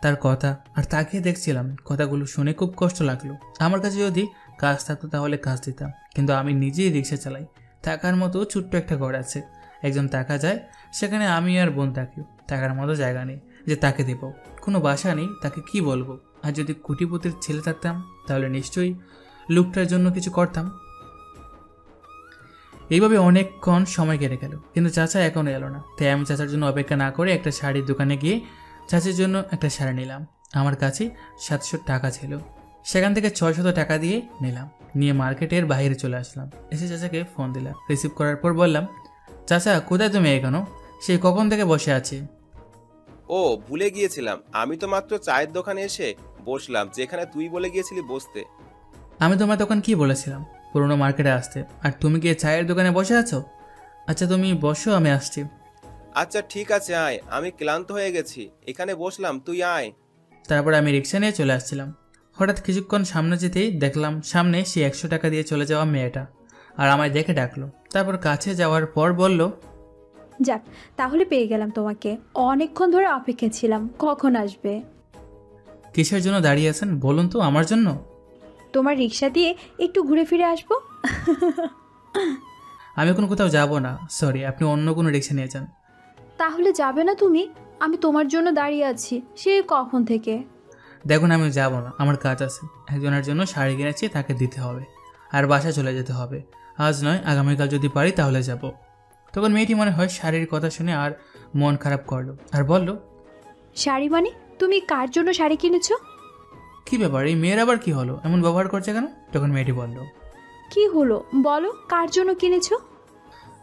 তার কথা আর তাকিয়ে দেখছিলাম। কথাগুলো শুনে খুব কষ্ট লাগলো। আমার কাছে যদি কাজ থাকতো তাহলে কাজ দিতাম, কিন্তু আমি নিজেই রিক্সা চালাই। থাকার মতো ছোট্ট একটা ঘর আছে, একজন টাকা যায়, সেখানে আমি আর বোন থাকি। থাকার মতো জায়গা নেই যে তাকে দেব, কোনো বাসা নেই, তাকে কি বলবো? আর যদি কোটিপতির ছেলে থাকতাম তাহলে নিশ্চয়ই লোকটার জন্য কিছু করতাম। এইভাবে অনেকক্ষণ সময় কেটে গেল, কিন্তু চাচা এখনো এলো না। তাই আমি চাচার জন্য অপেক্ষা না করে একটা শাড়ির দোকানে গিয়ে চাচির জন্য একটা শাড়ি নিলাম। আমার কাছে 700 টাকা ছিল, সেখান থেকে 600 টাকা দিয়ে নিলাম। নিয়ে মার্কেটের বাইরে চলে আসলাম। এসে চাচাকে ফোন দিলাম। রিসিভ করার পর বললাম, চাচা কোথায় তুমি এখনো? সে কখন থেকে বসে আছে? ও, ভুলে গিয়েছিলাম, আমি তো মাত্র চায়ের দোকানে এসে বসলাম, যেখানে তুই বলে গিয়েছিলি বসতে। আমি তোমার দোকান কি বলেছিলাম? পুরোনো মার্কেটে আসতে, আর তুমি গিয়ে চায়ের দোকানে বসে আছো? আচ্ছা তুমি বসো, আমি আসছি। আচ্ছা ঠিক আছে, আয়, আমি ক্লান্ত হয়ে গেছি, এখানে বসলাম, তুই আয়। তারপর আমি রিক্সা নিয়ে চলে আসছিলাম। হঠাৎ কিছুক্ষণ সামনে যেতেই দেখলাম সামনে সে 100 টাকা দিয়ে চলে যাওয়া মেয়েটা, আর আমায় দেখে ডাকলো। তারপর কাছে যাওয়ার পর বলল, যাক, তাহলে পেয়ে গেলাম তোমাকে। অনেকক্ষণ ধরে অপেক্ষা ছিলাম, কখন আসবে? কিসের জন্য দাঁড়িয়ে আছেন বলুন তো? আমার জন্য? তোমার রিক্সা দিয়ে একটু ঘুরে ফিরে আসবো। আমি এখন কোথাও যাব না, সরি, আপনি অন্য কোনো রিক্সা নিয়ে যান। তাহলে যাবে না তুমি? আমি তোমার জন্য দাঁড়িয়ে আছি সে কখন থেকে। দেখুন, আমি যাব না, আমার কাজ আছে। একজনের জন্য শাড়ি কিনেছি, তাকে দিতে হবে, আর বাসায় চলে যেতে হবে। আজ নয়, আগামীকাল যদি পারি তাহলে যাব। তখন মেয়েটি মনে হয় শাড়ির কথা শুনে আর মন খারাপ করলো, আর বলল, শাড়ি মানে? তুমি কার জন্য শাড়ি কিনেছো? কি ব্যাপার, এই মেয়ের আবার কি হলো, এমন ব্যবহার করছে কেন? তখন মেয়েটি বলল, কি হলো বলো, কার জন্য কিনেছো?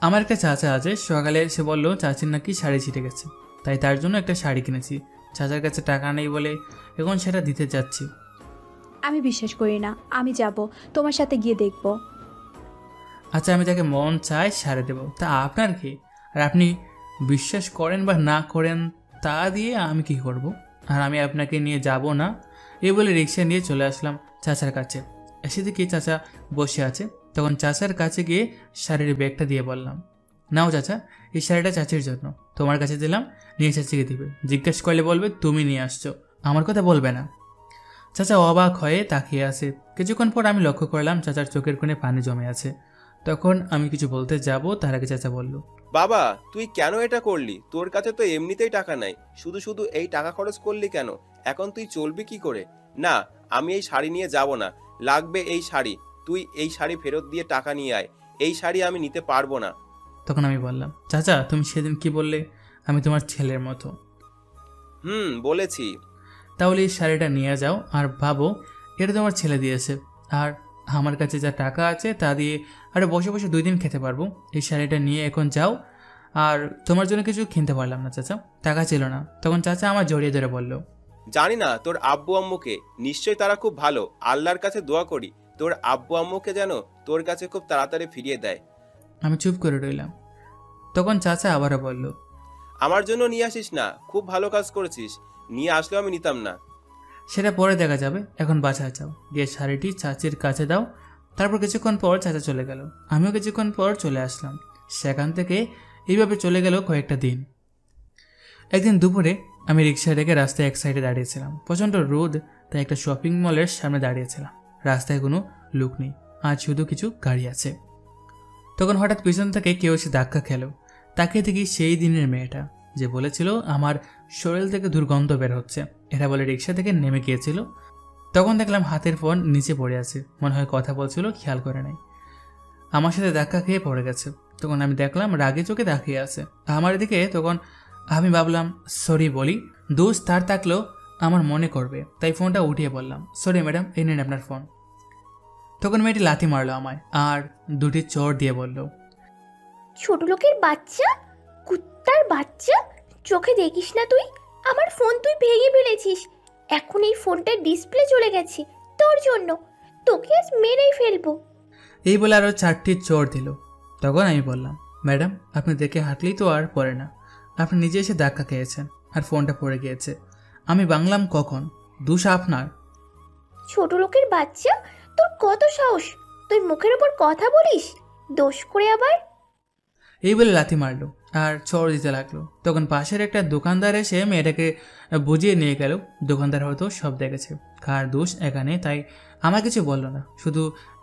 আমার একটা চাচা আছে, সকালে এসে বললো চাচির নাকি শাড়ি ছিটে গেছে, তাই তার জন্য একটা শাড়ি কিনেছি। চাচার কাছে টাকা নেই বলে এখন সেটা দিতে যাচ্ছি। আমি বিশ্বাস করি না, আমি যাব, তোমার সাথে গিয়ে দেখব। আচ্ছা, আমি তাকে মন চায় শাড়ি দেবো, তা আপনার কি? আর আপনি বিশ্বাস করেন বা না করেন তা দিয়ে আমি কি করব? আর আমি আপনাকে নিয়ে যাব না, এই বলে রিক্সা নিয়ে চলে আসলাম চাচার কাছে। এসে দেখি চাচা বসে আছে। তখন চাচার কাছে গিয়ে শাড়ির ব্যাগটা দিয়ে বললাম, নাও চাচা, এই শাড়িটা চাচির জন্য, তোমার কাছে দিলাম, নিয়ে চাচিকে দিবে। জিজ্ঞেস করলে বলবে তুমি নিয়ে আসছো, আমার কথা বলবে না। চাচা অবাক হয়ে তাকিয়ে আছে। কিছুক্ষণ পর আমি লক্ষ্য করলাম চাচার চোখের কোণে পানি জমে আছে। তখন আমি কিছু বলতে যাব, তার আগে চাচা বলল, বাবা, তুই কেন এটা করলি? তোর কাছে তো এমনিতেই টাকা নাই, শুধু শুধু এই টাকা খরচ করলি কেন? এখন তুই চলবি কি করে? না, আমি এই শাড়ি নিয়ে যাব না। লাগবে এই শাড়ি, তুই এই শাড়ি ফেরত দিয়ে টাকা নিয়ে আয়। এই শাড়ি আমি নিতে পারবো না। তখন আমি বললাম, চাচা তুমি সেদিন কি বললে আমি তোমার ছেলের মতো? বলেছি। তাহলে এই শাড়িটা নিয়ে যাও, আর ভাবো এটা তোমার ছেলে দিয়েছে, আর আমার কাছে যা টাকা আছে তা দিয়ে আরে বসে বসে 2 দিন খেতে পারবো। এই শাড়িটা নিয়ে এখন যাও। আর তোমার জন্য কিছু কিনতে পারলাম না চাচা, টাকা ছিল না। তখন চাচা আমার জড়িয়ে ধরে বলল, জানি না তোর আব্বু আম্মুকে, নিশ্চয়ই তারা খুব ভালো। আল্লাহর কাছে দোয়া করি তোর আব্বু আম্মুকে যেন তোর কাছে খুব তাড়াতাড়ি ফিরিয়ে দেয়। আমি চুপ করে রইলাম। তখন চাচা আবারও বলল, আমার জন্য নিয়ে আসিস না, খুব ভালো কাজ করেছিস। নিয়ে আসলেও আমি নিতাম না। সেটা পরে দেখা যাবে, এখন বাসায় যাও, গিয়ে শাড়িটি চাচির কাছে দাও। তারপর কিছুক্ষণ পর চাচা চলে গেল, আমিও কিছুক্ষণ পর চলে আসলাম। সেখান থেকে এইভাবে চলে গেল কয়েকটা দিন। একদিন দুপুরে আমি রিক্সা রেখে রাস্তায় এক সাইডে দাঁড়িয়েছিলাম। প্রচণ্ড রোদ, তাই একটা শপিং মলের সামনে দাঁড়িয়েছিলাম। রাস্তায় কোনো লোক নেই, আজ শুধু কিছু গাড়ি আছে। তখন হঠাৎ পিছন থেকে কেউ এসে ধাক্কা খেলো। তাকে দেখি সেই দিনের মেয়েটা যে বলেছিল আমার শরীর থেকে দুর্গন্ধ বের হচ্ছে। এটা বলে রিক্সা থেকে নেমে গিয়েছিল। তখন দেখলাম হাতের ফোন নিচে পড়ে আছে, মনে হয় কথা বলছিল, খেয়াল করে নাই। আমার সাথে ধাক্কা খেয়ে পড়ে গেছে। তখন আমি দেখলাম রাগে চোখে তাকিয়ে আছে আমার দিকে। তখন আমি ভাবলাম সরি বলি, দোষ তার থাকলেও আমার মনে করবে, তাই ফোনটা উঠিয়ে বললাম, সরি ম্যাডাম, এই নিন আপনার ফোন। তখন মেয়েটি লাথি মারলো আমায় আর 2টি চড় দিয়ে বলল, ছোট লোকের বাচ্চা, কুত্তার বাচ্চা, চোখে দেখিস না তুই? আমার ফোন তুই ভেঙে ফেলেছিস। এখন এই ফোনটার ডিসপ্লে চলে গেছে তোর জন্য। তোকে আজ মেরেই ফেলবো। এই বলে আরও 4টি চড় দিল। তখন আমি বললাম, ম্যাডাম আপনি দেখে হাঁটলেই তো আর পড়ে না, আপনি নিজে এসে ধাক্কা খেয়েছেন আর ফোনটা পড়ে গিয়েছে। আমি বাংলাম কখন? দোষ আপনার। ছোট লোকের বাচ্চা, তোর কত সাহস? তুই মুখের ওপর কথা বলিস, দোষ করে আবার। এই বলে লাথি মারলো আর চড় দিতে লাগলো। তখন পাশের একটা দোকানদার এসে মেয়েটাকে বুঝিয়ে নিয়ে গেল। দোকানদার হয়তো সব দেখেছে, কার দোষ এখানে, তাই আমার কিছু বললো না, শুধু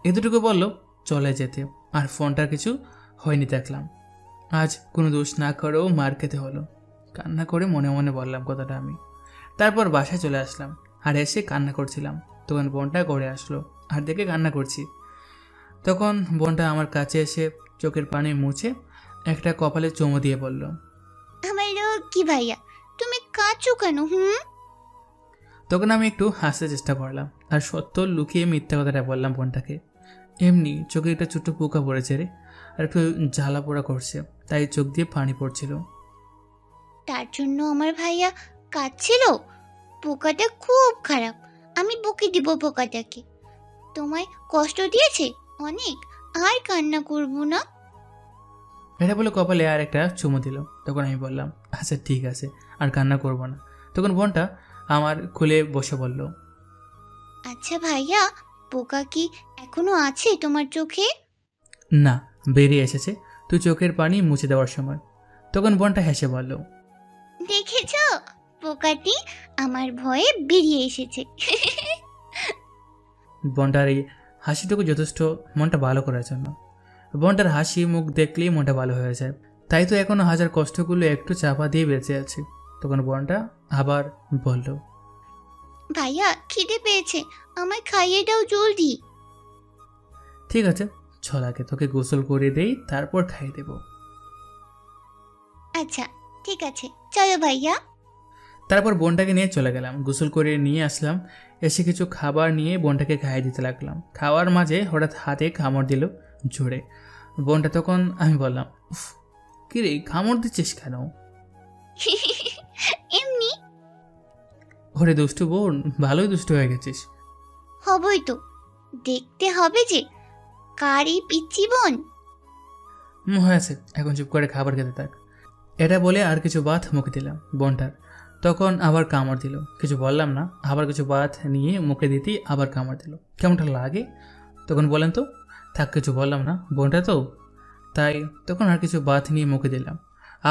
এতটুকু বলল চলে যেতে। আর ফোনটার কিছু হয়নি দেখলাম। আজ কোনো দোষ না করেও মার খেতে হলো। কান্না করে মনে মনে বললাম কথাটা আমি। তারপর বাসায় চলে আসলাম আর এসে কান্না করছিলাম। তখন বোনটা ঘরে আসলো আর দেখে কান্না করছি। তখন বোনটা আমার কাছে এসে চোখের পানি মুছে একটা কপালে চুমু দিয়ে বলল, আমার কি ভাইয়া, তুমি কাঁদছো কেন? তখন আমি একটু হাসতে চেষ্টা করলাম আর সত্য লুকিয়ে মিথ্যা কথাটা বললাম বোনটাকে। এমনি চোখে একটা ছোট্ট পোকা পড়েছে রে, আর একটু জ্বালা পোড়া করছে, তাই চোখ দিয়ে পানি পড়ছিল। তার জন্য আমার ভাইয়া কাঁদছিল? পোকাটা খুব খারাপ, আমি বকে দিব পোকাটাকে। তোমায় কষ্ট দিয়েছে অনেক, আর কান্না করবো না। এটা বলে কপালে আর একটা চুমু দিল। তখন আমি বললাম, আচ্ছা ঠিক আছে, আর কান্না করবো না। তখন বোনটা আমার খুলে বসে বলল, আচ্ছা ভাইয়া, পোকা কি এখনো আছে তোমার চোখে? না, বেরিয়ে এসেছে তুই চোখের পানি মুছে দেওয়ার সময়। তখন বোনটা হেসে বলল, দেখেছ, পোকাটি আমার ভয়ে বেরিয়ে এসেছে। বোনটার এই হাসিটুকু যথেষ্ট মনটা ভালো করার জন্য। বোনটার হাসি মুখ দেখলেই মনটা ভালো হয়ে যায়। তাই তো এখনো হাজার কষ্টগুলো একটু চাপা দিয়ে বেঁচে আছি। তখন বোনটা আবার বলল, ভাইয়া খিদে পেয়েছে, আমায় খাইয়ে দাও জলদি। ঠিক আছে চল, আগে তোকে গোসল করে দেই, তারপর খাইয়ে দেব। আচ্ছা ঠিক আছে, চলো ভাইয়া। তারপর বোনটাকে নিয়ে চলে গেলাম, গোসল করে নিয়ে আসলাম। এসে কিছু খাবার নিয়ে বোনটাকে খাইয়ে দিতে লাগলাম। খাওয়ার মাঝে হঠাৎ হাতে কামড় দিল জোরে। বোনটা তখন, আমি বললাম, উফ কিরে কামড় দিচ্ছিস কেন? এমনি। ওরে দুষ্টু বোন, ভালোই দুষ্টু হয়ে গেছিস। হবই তো, দেখতে হবে যে কারি পিচ্ছি বোন। হয়েছে, এখন চুপ করে খাবার খেতে থাক। এটা বলে আর কিছু ভাত মুখে দিলাম বোনটার। তখন আবার কামড় দিল। কিছু বললাম না, আবার কিছু ভাত নিয়ে মুখে দিতেই আবার কামড় দিল। কেমনটা লাগে তখন বলেন তো? থাক, কিছু বললাম না, বোনটা তো তাই। তখন আর কিছু ভাত নিয়ে মুখে দিলাম,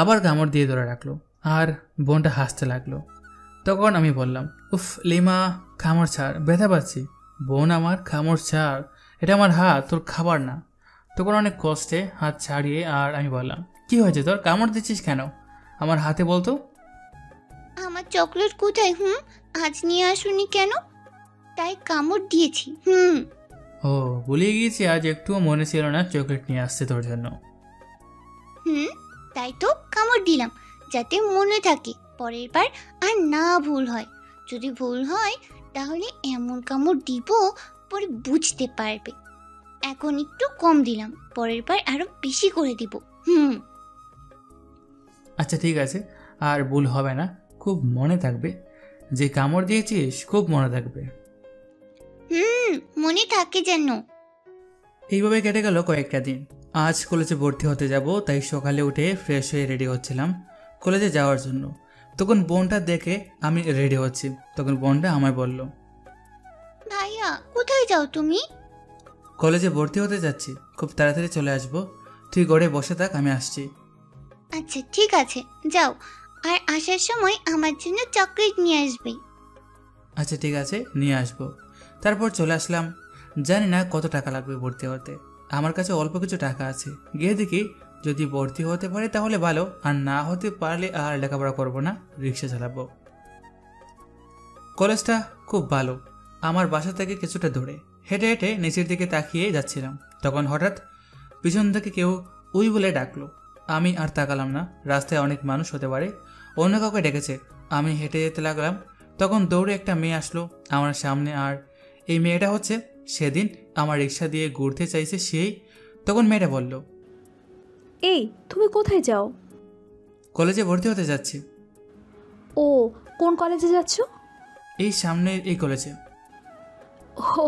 আবার কামড় দিয়ে ধরে রাখলো। আর বোনটা হাসতে লাগলো। তখন আমি বললাম, উফ লিমা কামড় ছাড়, ব্যথা পাচ্ছি। বোন আমার কামড় ছাড়, এটা আমার হাত, তোর খাবার না। তখন অনেক কষ্টে হাত ছাড়িয়ে আর আমি বললাম, কি হয়েছে তোর, কামড় দিচ্ছিস কেন? আমার হাতে বলতো। আমার চকলেট কোথায়? আজ নিয়ে আসুনি কেন? তাই কামড় দিয়েছি। ও ভুলে গিয়েছি, আজ একটুও মনে ছিল না চকলেট নিয়ে আসছে তোর জন্য। তাই তো কামড় দিলাম, যাতে মনে থাকে, পরের বার আর না ভুল হয়। যদি ভুল হয় তাহলে এমন কামড় দিব পরে বুঝতে পারবে। এখন একটু কম দিলাম, পরের বার আরো বেশি করে দিব। আচ্ছা ঠিক আছে, আর ভুল হবে না, খুব মনে থাকবে। যে কামড় দিয়েছিস খুব মনে থাকবে। মনে থাকে যেন। এইভাবে কেটে গেল কয়েকটা দিন। আজ কলেজে ভর্তি হতে যাব, তাই সকালে উঠে ফ্রেশ হয়ে রেডি হচ্ছিলাম কলেজে যাওয়ার জন্য। তখন বোনটা দেখে আমি রেডি হচ্ছি। তখন বোনটা আমায় বলল, ভাইয়া কোথায় যাও তুমি? কলেজে ভর্তি হতে যাচ্ছি, খুব তাড়াতাড়ি চলে আসবো, তুই ঘরে বসে থাক, আমি আসছি। আচ্ছা ঠিক আছে, যাও। আর আসার সময় আমার জন্য চকলেট নিয়ে আসবে। আচ্ছা ঠিক আছে, নিয়ে আসবো। তারপর চলে আসলাম। জানি না কত টাকা লাগবে ভর্তি হতে, আমার কাছে অল্প কিছু টাকা আছে। গিয়ে দেখি যদি ভর্তি হতে পারে তাহলে ভালো, আর না হতে পারলে আর লেখাপড়া করবো না, রিক্সা চালাবো। কলেজটা খুব ভালো, আমার বাসা থেকে কিছুটা দূরে। হেঁটে হেঁটে নিচের দিকে তাকিয়ে যাচ্ছিলাম। তখন হঠাৎ পিছন থেকে কেউ উই বলে ডাকলো। আমি আর তাকালাম না, রাস্তায় অনেক মানুষ হতে পারে, অন্য কাউকে ডেকেছে। আমি হেঁটে যেতে লাগলাম। তখন দৌড়ে একটা মেয়ে আসলো আমার সামনে, আর এই মেয়েটা হচ্ছে সেদিন আমার রিক্সা দিয়ে ঘুরতে চাইছে সেই। তখন মেয়েটা বলল, এই তুমি কোথায় যাও? কলেজে ভর্তি হতে যাচ্ছি। ও, কোন কলেজে যাচ্ছ? এই সামনে এই কলেজে। ও,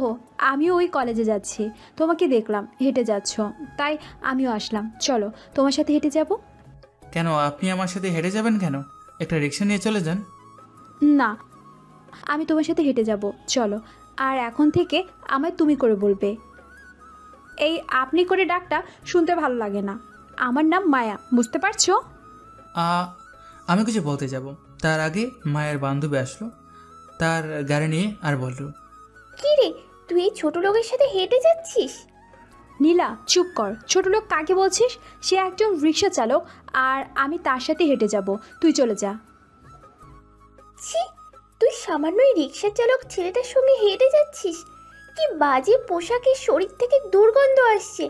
আমিও ওই কলেজে যাচ্ছি, তোমাকে দেখলাম হেঁটে যাচ্ছ, তাই আমিও আসলাম। চলো তোমার সাথে হেঁটে যাব। কেন, আপনি আমার সাথে হেঁটে যাবেন কেন? একটা রিক্সা নিয়ে চলে যান। না, আমি তোমার সাথে হেঁটে যাব, চলো। আর এখন থেকে আমায় তুমি করে বলবে। এই আপনি করে ডাকটা শুনতে ভালো লাগে না। আমার নাম মায়া, বুঝতে পারছো? আমি কিছু বলতে যাব, তার আগে মায়ের বান্ধবী আসলো তার গাড়ি নিয়ে, আর বলল, কি রে, তুই এই ছোট লোকের সাথে হেঁটে যাচ্ছিস? নীলা চুপ কর, ছোট লোক কাকে বলছিস? সে একজন রিক্সা চালক, আর আমি তার সাথে হেঁটে যাব, তুই চলে যা। ছি, তুই সামান্য এই রিক্সা চালক ছেলেটার সঙ্গে হেঁটে যাচ্ছিস? কি বাজে পোশাকের, শরীর থেকে দুর্গন্ধ আসছে।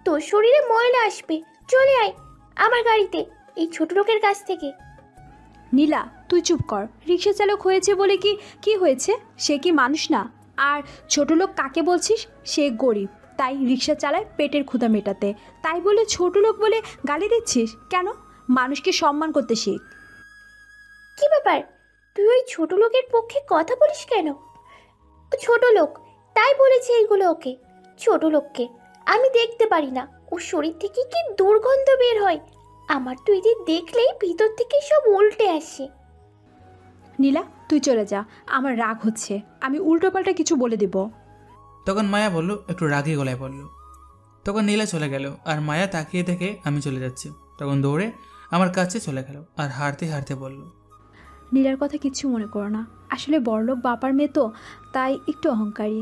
তোর শরীরে ময়লা আসবে, চলে আয় আমার গাড়িতে, এই ছোট লোকের কাছ থেকে। নীলা তুই চুপ কর, রিক্সা চালক হয়েছে বলে কি হয়েছে? সে কি মানুষ না? আর ছোট লোক কাকে বলছিস? সে গরিব, তাই রিক্সা চালায় পেটের ক্ষুধা মেটাতে, তাই বলে ছোট লোক বলে গালি দিচ্ছিস কেন? মানুষকে সম্মান করতে শিখ। কি ব্যাপার, তুই ওই ছোট লোকের পক্ষে কথা বলিস কেন? ও ছোট লোক, তাই বলেছে এইগুলো ওকে। ছোট লোককে আমি দেখতে পারি না, ওর শরীর থেকে কি দুর্গন্ধ বের হয়। আমার তো এই যে দেখলেই ভিতর থেকে সব উল্টে আসে। নীলা তুই চলে যা, আমার রাগ হচ্ছে, আমি উল্টোপাল্টা কিছু বলে দেব। তখন মায়া বলল, একটু রাগী গলায় বলল। তখন নীলা চলে গেল, আর মায়া তাকিয়ে দেখে আমি চলে যাচ্ছি। তখন দৌড়ে আমার কাছে চলে গেল আর হারতে হারতে বলল, নীলার কথা কিচ্ছু মনে করো না, আসলে বড়লোক বাবার মেয়ে তো, তাই একটু অহংকারী।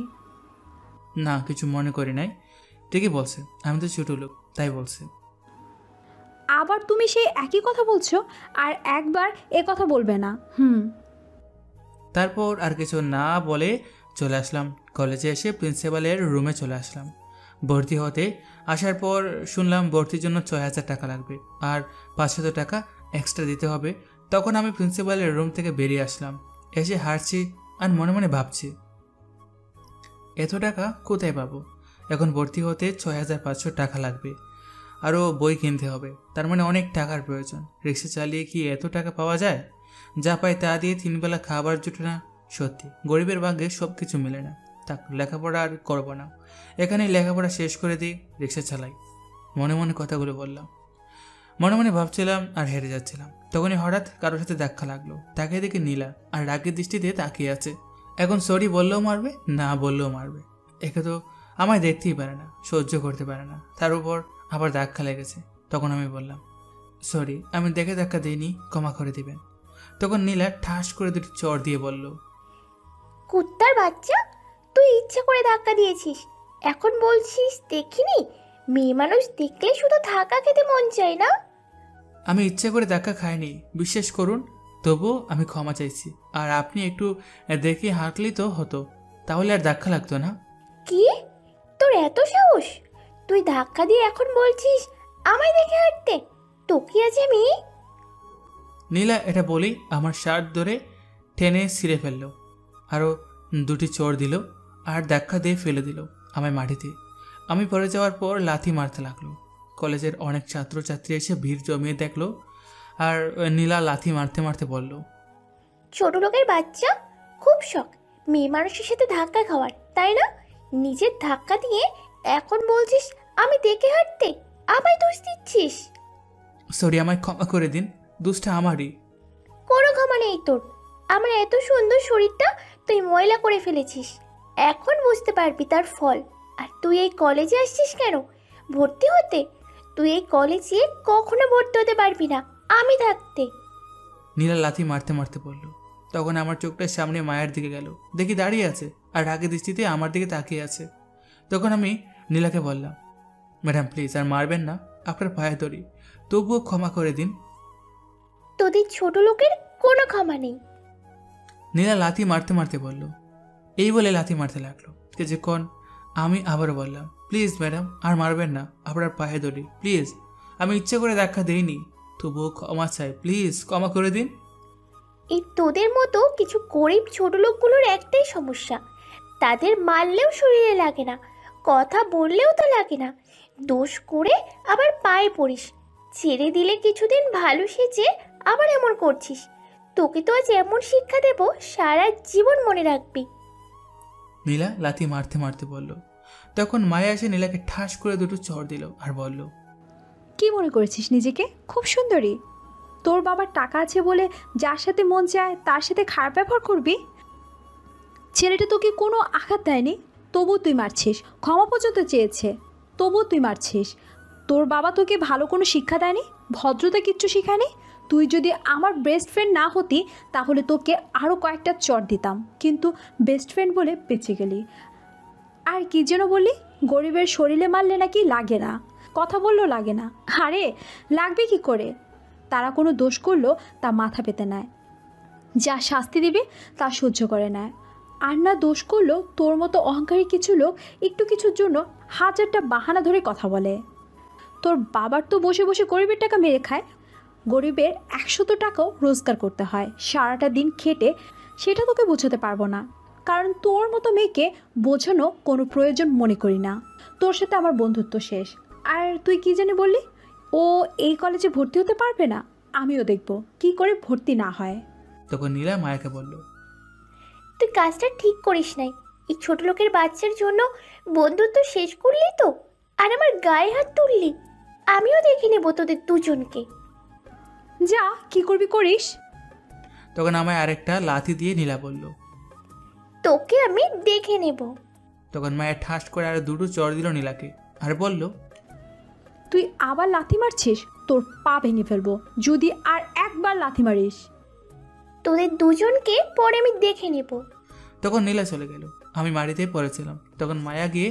না কিছু মনে করি নাই, ঠিকই বলছে, আমি তো ছোট লোক তাই বলছে। আবার তুমি সেই একই কথা বলছো, আর একবার এ কথা বলবে না। তারপর আর কিছু না বলে চলে আসলাম কলেজে। এসে প্রিন্সিপালের রুমে চলে আসলাম ভর্তি হতে। আসার পর শুনলাম ভর্তির জন্য 6,000 টাকা লাগবে আর 500 টাকা এক্সট্রা দিতে হবে। তখন আমি প্রিন্সিপালের রুম থেকে বেরিয়ে আসলাম। এসে হাঁটছি আর মনে মনে ভাবছি, এত টাকা কোথায় পাবো? এখন ভর্তি হতে 6,500 টাকা লাগবে, আরও বই কিনতে হবে, তার মানে অনেক টাকার প্রয়োজন। রিক্সা চালিয়ে কি এত টাকা পাওয়া যায়? যা পাই তা দিয়ে 3 বেলা খাবার জুটে না। সত্যি গরিবের ভাগ্যে সব কিছু মেলে না। থাক, লেখাপড়া আর করবো না, এখানেই লেখাপড়া শেষ করে দিই, রিক্সা চালাই। মনে মনে কথাগুলো বললাম, মনে মনে ভাবছিলাম আর হেরে যাচ্ছিলাম। তখনই হঠাৎ কারোর সাথে দেখা লাগলো। তাকিয়ে দেখি নীলা আর রাগের দৃষ্টিতে তাকিয়ে আছে। এখন সরি বললেও মারবে, না বললেও মারবে। একে তো আমায় দেখতেই পারে না, সহ্য করতে পারে না, তার উপর আবার ধাক্কা লেগেছে। তখন আমি বললাম, সরি, আমি দেখে ধাক্কা দিইনি, ক্ষমা করে দিবেন। তখন নীলা ঠাস করে দুটি চড় দিয়ে বলল, কুত্তার বাচ্চা, তুই ইচ্ছে করে ধাক্কা দিয়েছিস, এখন বলছিস দেখিনি? মেয়ে মানুষ দেখলে শুধু ধাক্কা খেতে মন চায় না। আমি ইচ্ছে করে ধাক্কা খাইনি, বিশ্বাস করুন। তবুও আমি ক্ষমা চাইছি, আর আপনি একটু দেখে হাঁটলেই তো হতো, তাহলে আর ধাক্কা লাগতো না। কি, তোর এত সাহস? তুই ধাক্কা দিয়ে এখন বলছিস আমায় দেখে হাঁটতে? তোকে আজ আমি। নীলা এটা বলেই আমার শার্ট ধরে টেনে ছিঁড়ে ফেলল, আরও দুটি চড় দিল আর ধাক্কা দিয়ে ফেলে দিল আমায় মাটিতে। আমি পড়ে যাওয়ার পর লাথি মারতে লাগলো। কলেজের অনেক ছাত্রছাত্রী এসে ভিড় জমিয়ে দেখলো, আর নীলা লাথি মারতে মারতে বলল, ছোট লোকের বাচ্চা, খুব শখ মেয়ে মানুষের সাথে ধাক্কা খাওয়ার, তাই না? নিজের ধাক্কা দিয়ে এখন বলছিস আমি দেখে হাঁটতে, আমায় দোষ দিচ্ছিস। সরি, আমায় ক্ষমা করে দিন, দোষটা আমারই। কোনো ক্ষমা নেই তোর। আমার এত সুন্দর শরীরটা তুই ময়লা করে ফেলেছিস, এখন বুঝতে পারবি তার ফল। আর তুই এই কলেজে আসছিস কেন? ভর্তি হতে? তুই এই কলেজে কখনো ভর্তি হতে পারবি না আমি থাকতে। নীলা লাথি মারতে মারতে বলল। তখন আমার চোখটা সামনে মায়ের দিকে গেল, দেখি দাঁড়িয়ে আছে আর রাগের দৃষ্টিতে আমার দিকে তাকিয়ে আছে। তখন আমি নীলাকে বললাম, ম্যাডাম প্লিজ আর মারবেন না, আপনার পায়ে ধরি, তবুও ক্ষমা করে দিন। তোদের ছোট লোকের কোনো ক্ষমা নেই। নীলা লাথি মারতে মারতে বলল। এই বলে লাথি মারতে লাগলো কিছুক্ষণ। আমি আবারও বললাম, প্লিজ ম্যাডাম আর মারবেন না, আপনার পায়ে ধরি প্লিজ, আমি ইচ্ছে করে ধাক্কা দিইনি, তবুও ক্ষমা চাই, প্লিজ ক্ষমা করে দিন। এই তোদের মতো কিছু গরিব ছোট লোকগুলোর একটাই সমস্যা, তাদের মারলেও শরীরে লাগে না, কথা বললেও তা লাগে না, দোষ করে আবার পায়ে পড়িস, ছেড়ে দিলে কিছুদিন ভালো সেজে আবার এমন করছিস। তোকে তো আজ এমন শিক্ষা দেব সারা জীবন মনে রাখবি। নীলা লাথি মারতে মারতে বলল। তখন মায়া এসে নীলাকে ঠাস করে দুটো চড় দিল আর বলল, কি মনে করেছিস নিজেকে খুব সুন্দরী? তোর বাবার টাকা আছে বলে যার সাথে মন চায় তার সাথে খারাপ ব্যবহার করবি? ছেলেটা তোকে কোনো আঘাত দেয়নি, তবু তুই মারছিস। ক্ষমা পর্যন্ত চেয়েছে, তবু তুই মারছিস। তোর বাবা তোকে ভালো কোনো শিক্ষা দেয়নি, ভদ্রতা কিচ্ছু শেখায়নি। তুই যদি আমার বেস্ট ফ্রেন্ড না হতি তাহলে তোকে আরও কয়েকটা চট দিতাম, কিন্তু বেস্ট ফ্রেন্ড বলে বেঁচে গেলি। আর কি যেন বললি, গরিবের শরীরে মারলে নাকি লাগে না, কথা বললেও লাগে না। আরে লাগবে কি করে? তারা কোনো দোষ করলো তা মাথা পেতে নেয়, যা শাস্তি দিবে তা সহ্য করে নেয়। আর না দোষ করলো তোর মতো অহংকারী কিছু লোক একটু কিছুর জন্য 1000টা বাহানা ধরে কথা বলে। তোর বাবার তো বসে বসে গরিবের টাকা মেরে খায়, গরিবের 100 টাকাও রোজগার করতে হয় সারাটা দিন খেটে, সেটা তোকে বোঝাতে পারবো না, কারণ তোর মতো মেয়েকে বোঝানো কোনো প্রয়োজন মনে করি না। তোর সাথে আমার বন্ধুত্ব শেষ। আর তুই কি জানি বললি, ও এই কলেজে ভর্তি হতে পারবে না? আমিও দেখব কি করে ভর্তি না হয়। তখন নীলা মায়াকে বলল, তুই কাজটা ঠিক করিস নাই, এই ছোট লোকের বাচ্চার জন্য বন্ধুত্ব শেষ করলি তো, আর আমার গায়ে হাত তুললি। আমিও দেখে নেবো তোদের দুজনকে। যা কি করবি করিস। তখন আমায় আরেকটা লাথি দিয়ে নীলা বলল, তোকে আমি দেখে নেব। তখন মায়া ঠাস করে আর দুটো চড় দিল নীলাকে আর বলল, তুই আবার লাথি মারছিস? তোর পা ভেঙে ফেলবো যদি আর একবার লাথি মারিস। তোদের দুজনকে পরে আমি দেখে নেব। তখন নীলা চলে গেল। আমি মাটিতেই পড়েছিলাম। তখন মায়া গিয়ে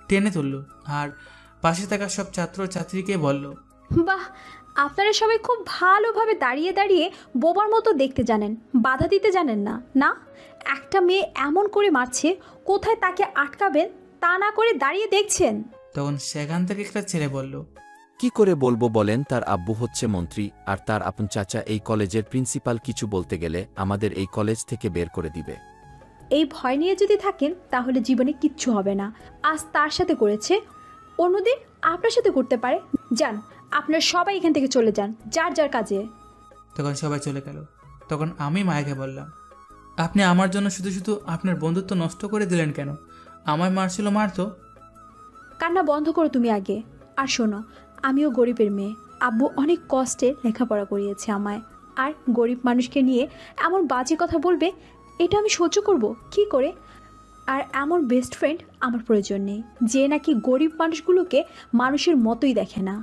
টেনে তুললো আর পাশে থাকা সব ছাত্র ছাত্রীকে বলল, বাহ, আপনারা সবাই খুব ভালোভাবে দাঁড়িয়ে দাঁড়িয়ে বোবার মতো দেখতে জানেন, বাধা দিতে জানেন না। না, একটা মেয়ে এমন করে মারছে, কোথায় তাকে আটকাবেন তা না করে দাঁড়িয়ে দেখছেন। তখন সেখান থেকে একটা ছেলে বলল, কি করে বলবো বলেন, তার আব্বু হচ্ছে মন্ত্রী আর তার আপন চাচা এই কলেজের প্রিন্সিপাল, কিছু বলতে গেলে আমাদের এই কলেজ থেকে বের করে দিবে। এই ভয় নিয়ে যদি থাকেন তাহলে জীবনে কিচ্ছু হবে না। আজ তার সাথে করেছে, অন্যদিন আপনার সাথে করতে পারে। যান, আপনার সবাই এখান থেকে চলে যান, যার যার কাজে। তখন সবাই চলে গেল। তখন আমি মায়াকে বললাম, আপনি আমার জন্য শুধু শুধু আপনার বন্ধুত্ব নষ্ট করে দিলেন কেন? আমায় মারছিল মারতো। কান্না বন্ধ করো তুমি আগে। আর শোনো, আমিও গরিবের মেয়ে, আব্বু অনেক কষ্টে লেখাপড়া করিয়েছে আমায়, আর গরিব মানুষকে নিয়ে এমন বাজে কথা বলবে এটা আমি সহ্য করব কি করে? আর এমন বেস্ট ফ্রেন্ড আমার প্রয়োজন নেই যে নাকি গরিব মানুষগুলোকে মানুষের মতোই দেখে না।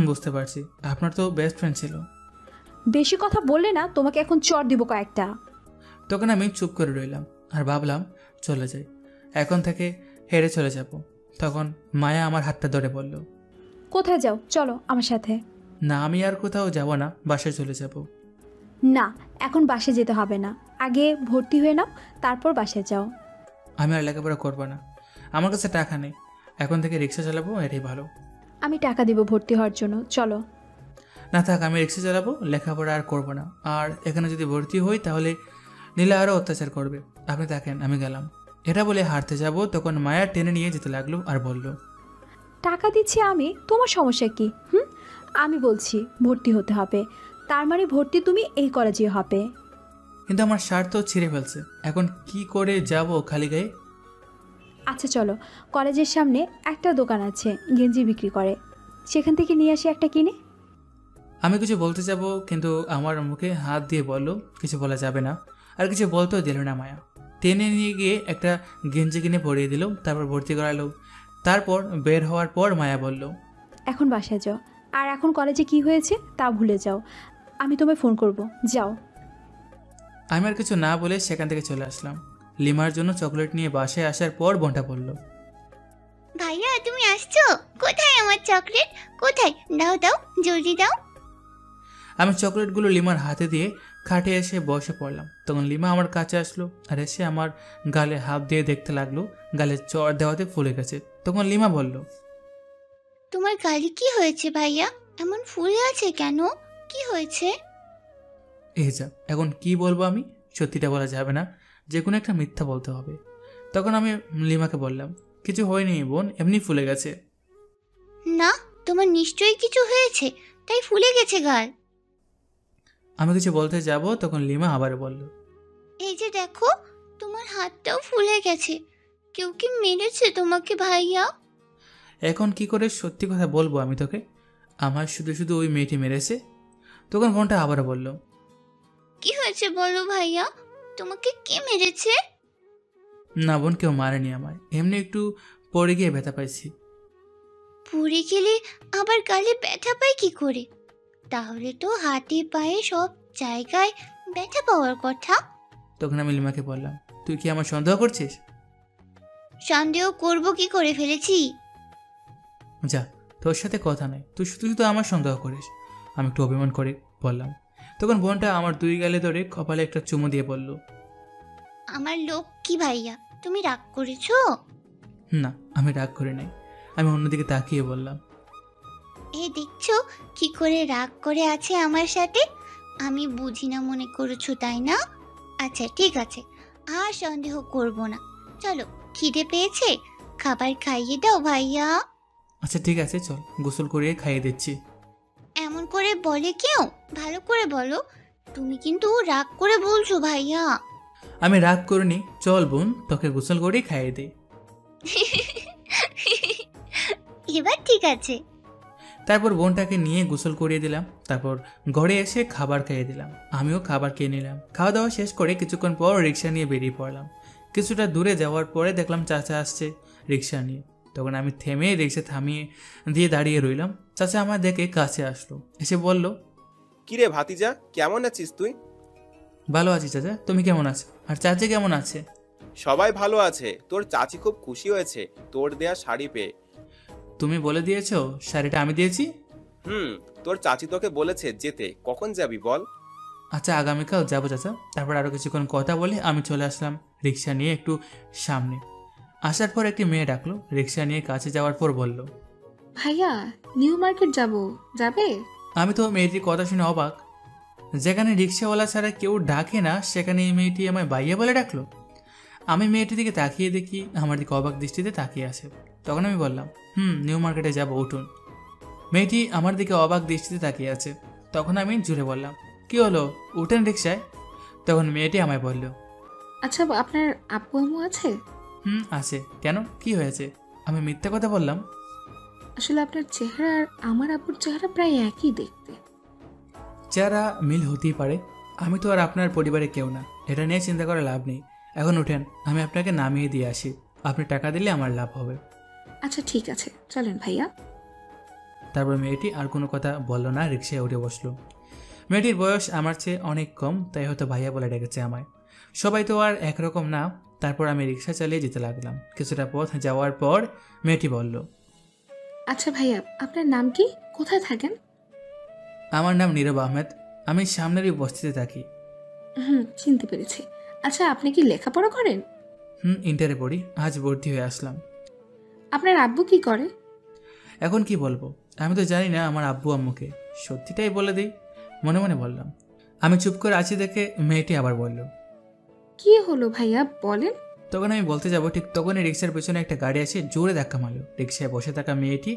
বুঝতে পারছি, আপনার তো বেস্ট ফ্রেন্ড ছিল। বেশি কথা বললে না তোমাকে এখন চড় দিব কয়েকটা। তখন আমি চুপ করে রইলাম আর ভাবলাম চলে যাই, এখন থেকে হেরে চলে যাব। তখন মায়া আমার হাতটা ধরে বলল, কোথায় যাও? চলো আমার সাথে। না, আমি আর কোথাও যাব না, বাসায় চলে যাব। না, এখন বাসায় যেতে হবে না, আগে ভর্তি হয়ে নাও, তারপর বাসায় যাও। আমি আর লেখাপড়া করবো না, আমার কাছে টাকা নেই, এখন থেকে রিক্সা চালাবো, এটাই ভালো। আমি টাকা দিব ভর্তি হওয়ার জন্য, চলো। না থাক, আমি রিক্সা চালাবো, লেখাপড়া আর করবো না। আর এখানে যদি ভর্তি হই তাহলে নীলা আরও অত্যাচার করবে। আপনি থাকেন, আমি গেলাম। এটা বলে হাঁটতে যাব, তখন মায়া টেনে নিয়ে যেতে লাগলো আর বলল, টাকা দিচ্ছি আমি, তোমার সমস্যা কি? আমি বলছি ভর্তি হতে হবে, তার মানে ভর্তি তুমি এই কলেজে হবে। কিন্তু আমার শার্ট তো ছিঁড়ে ফেলছে, এখন কি করে যাব খালি গায়ে? আচ্ছা চলো, কলেজের সামনে একটা দোকান আছে, গেঞ্জি বিক্রি করে, সেখান থেকে নিয়ে আসি একটা কিনে। আমি কিছু বলতে যাব, কিন্তু আমার মুখে হাত দিয়ে বলল কিছু বলা যাবে না। আর কিছু বলতেও দিল না মায়া। টেনে নিয়ে গিয়ে একটা গেঞ্জি কিনে পরিয়ে দিল, তারপর ভর্তি করালো। তারপর বের হওয়ার পর মায়া বলল, এখন বাসায় যাও, আর এখন কলেজে কি হয়েছে তা ভুলে যাও, আমি তোমায় ফোন করব, যাও। আমি আর কিছু না বলে সেখান থেকে চলে আসলাম। লিমার জন্য চকলেট নিয়ে বাসায় আসার পর বোনটা বলল, ভাইয়া তুমি আসছো? কোথায় আমার চকলেট? কোথায়? দাও দাও, জলদি দাও। আমি চকলেটগুলো লিমার হাতে দিয়ে খাটে এসে বসে পড়লাম। তখন লিমা আমার কাছে আসলো আর এসে আমার গালে হাত দিয়ে দেখতে লাগলো, গালে চড় দেওয়াতে ফুলে গেছে। তখন লিমা বলল, তোমার গালে কি হয়েছে ভাইয়া? এমন ফুলে আছে কেন? কি হয়েছে? এই যা, এখন কি বলবো আমি? সত্যিটা বলা যাবে না, যে কোনো একটা মিথ্যা বলতে হবে। তখন আমি লিমাকে বললাম, কিছু হয়নি বোন, এমনি ফুলে গেছে। না, তোমার নিশ্চয়ই কিছু হয়েছে, তাই ফুলে গেছে গাল। আমি কিছু বলতে যাব, তখন লিমা আবার বলল, এই যে দেখো, তোমার হাতটাও ফুলে গেছে। কেউ কি মেরেছে তোমাকে ভাইয়া? এখন কি করে সত্যি কথা বলবো আমি তোকে? আমার শুধু শুধু ওই মেয়েটি মেরেছে। তখন বোনটা আবার বলল, কি হয়েছে বলো ভাইয়া, তোমাকে কে মেরেছে? না বোন, কেউ মারেনি আমায়, এমনি একটু পড়ে গিয়ে ব্যথা পাইছি। পুড়ে গেলে আবার গালে ব্যথা পায় কি করে? তাহলে তো হাতে পায়ে সব জায়গায় ব্যথা পাওয়ার কথা। তখন আমি লিমাকে বললাম, তুই কি আমার সন্দেহ করছিস? সন্দেহ করব কি করে ফেলেছি? যা, তোর সাথে কথা নাই, তুই শুধু শুধু আমার সন্দেহ করিস। আমি একটু অভিমান করে বললাম। তখন বোনটা আমার দুই গালে ধরে কপালে একটা চুমু দিয়ে বলল, আমার লোক কি ভাইয়া, তুমি রাগ করেছো? না, আমি রাগ করি নাই। আমি অন্যদিকে তাকিয়ে বললাম, এই দেখছো কি করে রাগ করে আছে আমার সাথে? আমি বুঝি না মনে করেছো তাই না? আচ্ছা ঠিক আছে, আর সন্দেহ করব না। চলো, খিদে পেয়েছে, খাবার খাইয়ে দাও ভাইয়া। আচ্ছা ঠিক আছে, চল, গোসল করিয়ে খাইয়ে দিচ্ছি। এমন করে বলে কেউ? ভালো করে বলো, তুমি কিন্তু রাগ করে বলছো ভাইয়া। আমি রাগ করিনি, চল বোন, তোকে গোসল করিয়ে খাইয়ে দিই। এবার ঠিক আছে। তারপর বোনটাকে নিয়ে গোসল করিয়ে দিলাম। তারপর ঘরে এসে খাবার খাইয়ে দিলাম। আমিও খাবার খেয়ে নিলাম। খাওয়া দাওয়া শেষ করে কিছুক্ষণ পর রিক্সা নিয়ে বেরিয়ে পড়লাম। কিছুটা দূরে যাওয়ার পরে দেখলাম চাচা আসছে রিক্সা নিয়ে। তখন আমি থেমে রিক্সা থামিয়ে দিয়ে দাঁড়িয়ে রইলাম। চাচা আমার দেখে কাছে আসলো, এসে বলল, কিরে ভাতিজা, কেমন আছিস তুই? ভালো আছি চাচা, তুমি কেমন আছো? আর চাচা কেমন আছে? সবাই ভালো আছে। তোর চাচি খুব খুশি হয়েছে তোর দেয়া শাড়ি পেয়ে। তুমি বলে দিয়েছো শাড়িটা আমি দিয়েছি? তোর চাচি তোকে বলেছে যেতে, কখন যাবি বল? আচ্ছা আগামীকাল যাবো চাচা। তারপর আরও কিছুক্ষণ কথা বলে আমি চলে আসলাম রিক্সা নিয়ে একটু সামনে। আসার পর একটি মেয়ে ডাকলো, রিক্সা নিয়ে কাছে যাওয়ার পর বলল, ভাইয়া নিউ মার্কেট যাবে? আমি তো মেয়েটির কথা শুনে অবাক। যেখানে রিক্সাওয়ালা ছাড়া কেউ ডাকে না সেখানে এই মেয়েটি আমায় ভাইয়া বলে ডাকলো। আমি মেয়েটির দিকে তাকিয়ে দেখি আমার দিকে অবাক দৃষ্টিতে তাকিয়ে আছে। তখন আমি বললাম, নিউ মার্কেটে যাবো, উঠুন। মেয়েটি আমার দিকে অবাক দৃষ্টিতে তাকিয়ে আছে। তখন আমি জুড়ে বললাম, কি হলো, উঠেন রিক্সায়। তখন মেয়েটি আমায় বলল, আচ্ছা আপনার আব্বু আম্মু আছে? আছে। কেন, কি হয়েছে? আমি মিথ্যা কথা বললাম? আসলে আপনার চেহারা আর আমার আব্বুর চেহারা প্রায় একই দেখতে। চেহারা মিল হতেই পারে, আমি তো আর আপনার পরিবারে কেউ না, এটা নিয়ে চিন্তা করে লাভ নেই। এখন উঠেন, আমি আপনাকে নামিয়ে দিয়ে আসি, আপনি টাকা দিলে আমার লাভ হবে। আচ্ছা ঠিক আছে, চলেন ভাইয়া। তারপর মেয়েটি আর কোনো কথা বলল না, রিক্সায় উঠে বসলো। মেয়েটির বয়স আমার চেয়ে অনেক কম, তাই হয়তো ভাইয়া বলে ডেকেছে আমায়। সবাই তো আর একরকম না। তারপর আমি রিক্সা চালিয়ে যেতে লাগলাম। কিছুটা পথ যাওয়ার পর মেয়েটি বলল, আচ্ছা ভাইয়া আপনার নাম কি, কোথায় থাকেন? আমার নাম নীরব আহমেদ, আমি সামনেরই বস্তিতে থাকি। চিনতে পেরেছি। আচ্ছা আপনি কি লেখাপড়া করেন? ইন্টারে পড়ি, আজ ভর্তি হয়ে আসলাম। আপনার আব্বু কি করে? এখন কি বলবো, আমি তো জানি না আমার আব্বু আম্মুকে, সত্যিটাই বলে দিই, মনে মনে বললাম। আমি চুপ করে আছি দেখে মেয়েটি আবার বলল, কি হলো ভাইয়া বলেন। তখন আমি বলতে যাবো, ঠিক তখনই রিক্সার পেছনে একটা গাড়ি এসে জোরে ধাক্কা মারল। রিক্সায় বসে থাকা মেয়েটি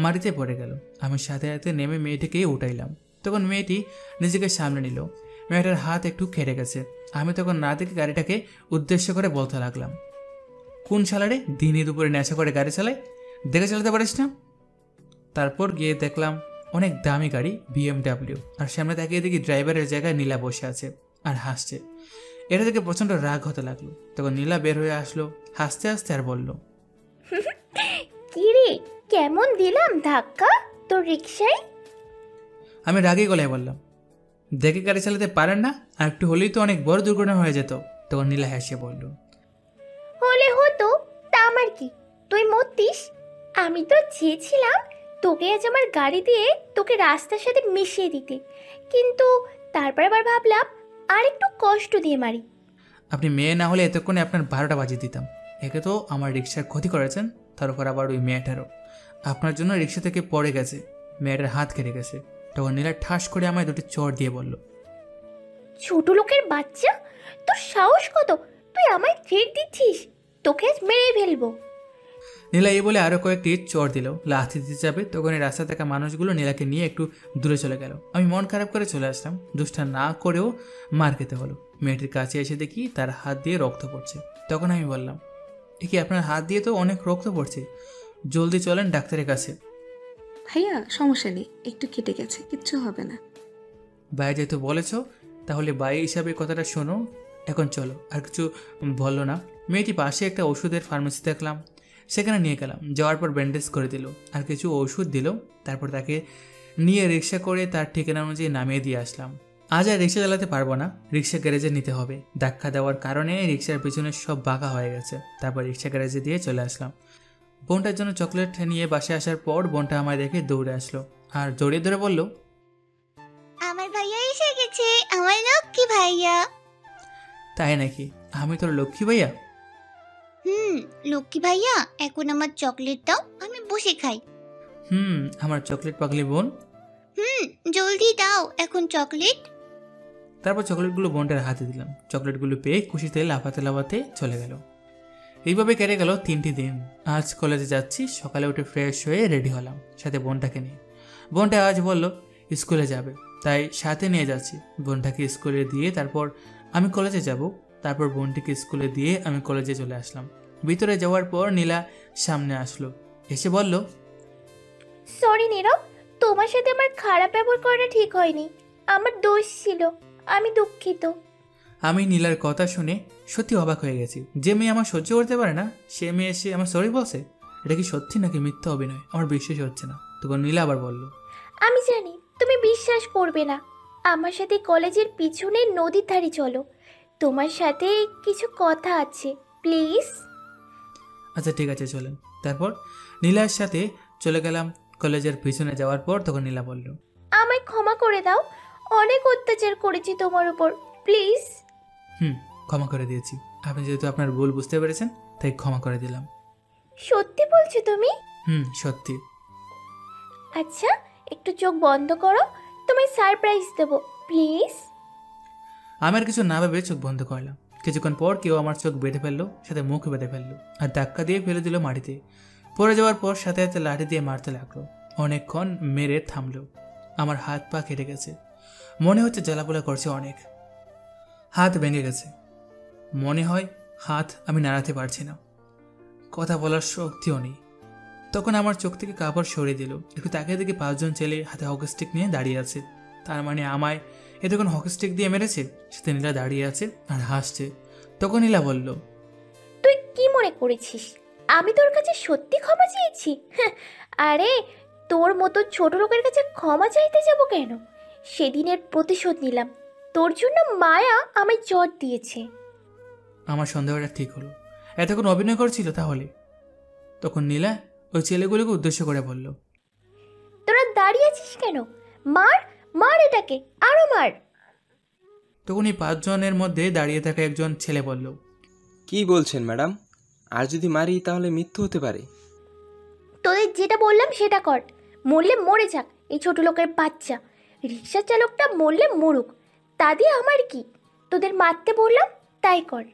মাটিতে পড়ে গেল। আমি সাথে সাথে নেমে মেয়েটিকে উঠাইলাম। তখন মেয়েটি নিজেকে সামনে নিল। মেয়েটার হাত একটু কেটে গেছে। আমি তখন না দেখে গাড়িটাকে উদ্দেশ্য করে বলতে লাগলাম, কোন শালারে দিনে দুপুরে নেশা করে গাড়ি চালায়, দেখে চালাতে পারিস না? তারপর গিয়ে দেখলাম অনেক দামি গাড়ি BMW, আর সামনে তাকিয়ে দেখি ড্রাইভারের জায়গায় নীলা বসে আছে আর হাসছে। এটা থেকে প্রচণ্ড রাগ হতে লাগলো। তখন নীলা বের হয়ে আসলো হাসতে হাসতে আর বলল, কিরে কেমন দিলাম ধাক্কা তোর রিক্সায়? আমি রাগী গলায় বললাম, দেখে গাড়ি চালাতে পারেন না, আর একটু হলেই তো অনেক বড় দুর্ঘটনা হয়ে যেত। তখন নীলা হেসে বলল, হলে হতো, তা আমার কি, তুই মরতিস। আমি তো চেয়েছিলাম তোকে আজ আমার গাড়ি দিয়ে তোকে রাস্তার সাথে মিশিয়ে দিতে, কিন্তু তারপর আবার ভাবলাম আর একটু কষ্ট দিয়ে মারি। আপনি মেয়ে না হলে এতক্ষণে আপনার 12টা বাজিয়ে দিতাম। একে তো আমার রিক্সার ক্ষতি করেছেন, তার উপর আবার ওই মেয়েটারও। আপনার জন্য রিক্সা থেকে পড়ে গেছে, মেয়েটার হাত কেটে গেছে। তখন নীলা ঠাস করে আমায় দুটি চড় দিয়ে বলল, ছোট লোকের বাচ্চা, তোর সাহস কত, তুই আমায় থ্রেট দিচ্ছিস, তোকে আজ মেরে ফেলবো। নীলা এই বলে আরও কয়েকটি চড় দিল। লাথি দিতে যাবে তখনই রাস্তা থাকা মানুষগুলো নীলাকে নিয়ে একটু দূরে চলে গেল। আমি মন খারাপ করে চলে আসলাম। দুষ্টা না করেও মার খেতে হলো। মেয়েটির কাছে এসে দেখি তার হাত দিয়ে রক্ত পড়ছে। তখন আমি বললাম, এ কি, আপনার হাত দিয়ে তো অনেক রক্ত পড়ছে, জলদি চলেন ডাক্তারের কাছে। ভাইয়া সমস্যা নেই, একটু কেটে গেছে, কিচ্ছু হবে না। ভাই যেহেতু বলেছ তাহলে ভাই হিসাবে কথাটা শোনো, এখন চলো। আর কিছু বললো না। মেয়েটি পাশে একটা ওষুধের ফার্মেসি দেখলাম, সেখানে নিয়ে গেলাম। যাওয়ার পর ব্যান্ডেজ করে দিল আর কিছু ওষুধ দিল। তারপর তাকে নিয়ে রিক্সা করে তার ঠিকানা অনুযায়ী নামিয়ে দিয়ে আসলাম। আজ আর রিক্সা চালাতে পারবো না, রিক্সা গ্যারেজে নিতে হবে। ধাক্কা দেওয়ার কারণে রিক্সার পিছনে সব বাঁকা হয়ে গেছে। তারপর রিক্সা গ্যারেজে দিয়ে চলে আসলাম। বোনটার জন্য চকলেট নিয়ে বাসে আসার পর বোনটা আমায় দেখে দৌড়ে আসলো আর জড়িয়ে ধরে বলল, আমার ভাইয়া এসে গেছে, আমার লক্ষ্মী ভাইয়া। তাই নাকি, আমি তোর লক্ষ্মী ভাইয়া? লক্ষ্মী ভাইয়া, এখন আমার চকলেট দাও, আমি বসে খাই। আমার চকলেট পাগলি বোন। জলদি দাও এখন চকলেট। তারপর চকলেটগুলো বোনটার হাতে দিলাম। চকলেটগুলো পেয়ে খুশিতে লাফাতে লাফাতে চলে গেল। এইভাবে কেটে গেল 3টি দিন। আজ কলেজে যাচ্ছি। সকালে উঠে ফ্রেশ হয়ে রেডি হলাম সাথে বোনটাকে নিয়ে। বোনটা আজ বলল স্কুলে যাবে, তাই সাথে নিয়ে যাচ্ছি। বোনটাকে স্কুলে দিয়ে তারপর আমি কলেজে যাব। তারপর বোনটিকে স্কুলে দিয়ে আমি কলেজে চলে আসলাম। ভিতরে যাওয়ার পর নীলা সামনে আসলো, এসে বলল, সরি নীরব, তোমার সাথে আমার খারাপ ব্যবহার করাটা ঠিক হয়নি, আমার দোষ ছিল, আমি দুঃখিত। আমি নীলার কথা শুনে সত্যি অবাক হয়ে গেছি। যে মেয়ে আমার সহ্য করতে পারে না সে মেয়ে এসে আমার সরি বলছে। এটা কি সত্যি নাকি মিথ্যা অভিনয়? আমার বিশ্বাস হচ্ছে না। তখন নীলা আবার বলল, আমি জানি তুমি বিশ্বাস করবে না। আমার সাথে কলেজের পিছনে নদীর ধারে চলো, তোমার সাথে কিছু কথা আছে, প্লিজ। আচ্ছা ঠিক আছে চলেন। তারপর নীলার সাথে চলে গেলাম কলেজের পিছনে। যাওয়ার পর তখন নীলা বলল, আমায় ক্ষমা করে দাও, অনেক অত্যাচার করেছি তোমার উপর, প্লিজ। ক্ষমা করে দিয়েছি। আপনি যেহেতু আপনার ভুল বুঝতে পেরেছেন তাই ক্ষমা করে দিলাম। সত্যি বলছো তুমি? সত্যি। আচ্ছা একটু চোখ বন্ধ করো, তোমায় সারপ্রাইজ দেবো, প্লিজ। আমি আর কিছু না ভেবে চোখ বন্ধ করলাম। কিছুক্ষণ পর কেউ আমার চোখ বেঁধে ফেললো, সাথে মুখ বেঁধে ফেললো আর ধাক্কা দিয়ে ফেলে দিল মাটিতে। পড়ে যাওয়ার পর সাথে সাথে লাঠি দিয়ে মারতে লাগলো। অনেকক্ষণ মেরে থামলো। আমার হাত পা কেটে গেছে, মনে হচ্ছে জ্বালাপোলা করছে অনেক। হাত ভেঙে গেছে, মনে হয় হাত আমি নাড়াতে পারছি না, কথা বলার শক্তিও নেই। তখন আমার চোখ থেকে কাপড় সরিয়ে দিল। একটু তাকিয়ে দেখি 5 জন ছেলে হাতে হকি স্টিক নিয়ে দাঁড়িয়ে আছে। তার মানে আমায় এতক্ষণ হকি স্টিক দিয়ে মেরেছে। সাথে নীলা দাঁড়িয়ে আছে আর হাসছে। তখন নীলা বলল, তুই কি মনে করেছিস আমি তোর কাছে সত্যি ক্ষমা চেয়েছি? আরে তোর মতো ছোট লোকের কাছে ক্ষমা চাইতে যাব কেন? সেদিনের প্রতিশোধ নিলাম। তোর জন্য মায়া আমায় চট দিয়েছে। আমার সন্দেহটা ঠিক হলো। এতক্ষণ অভিনয় করছিল তাহলে? তখন নীলা ওই ছেলেগুলোকে উদ্দেশ্য করে বলল, তোরা দাঁড়িয়ে আছিস কেন? মার মার এটাকে, আরো মার। তখন এই 5 জনের মধ্যে দাঁড়িয়ে থাকা একজন ছেলে বলল, কি বলছেন ম্যাডাম? আর যদি মারি তাহলে মৃত্যু হতে পারে। তোদের যেটা বললাম সেটা কর, মরলে মরে যাক এই ছোট লোকের বাচ্চা। রিক্সা চালকটা মরলে মরুক, তা দিয়ে আমার কি? তোদের মারতে বললাম তাই কর।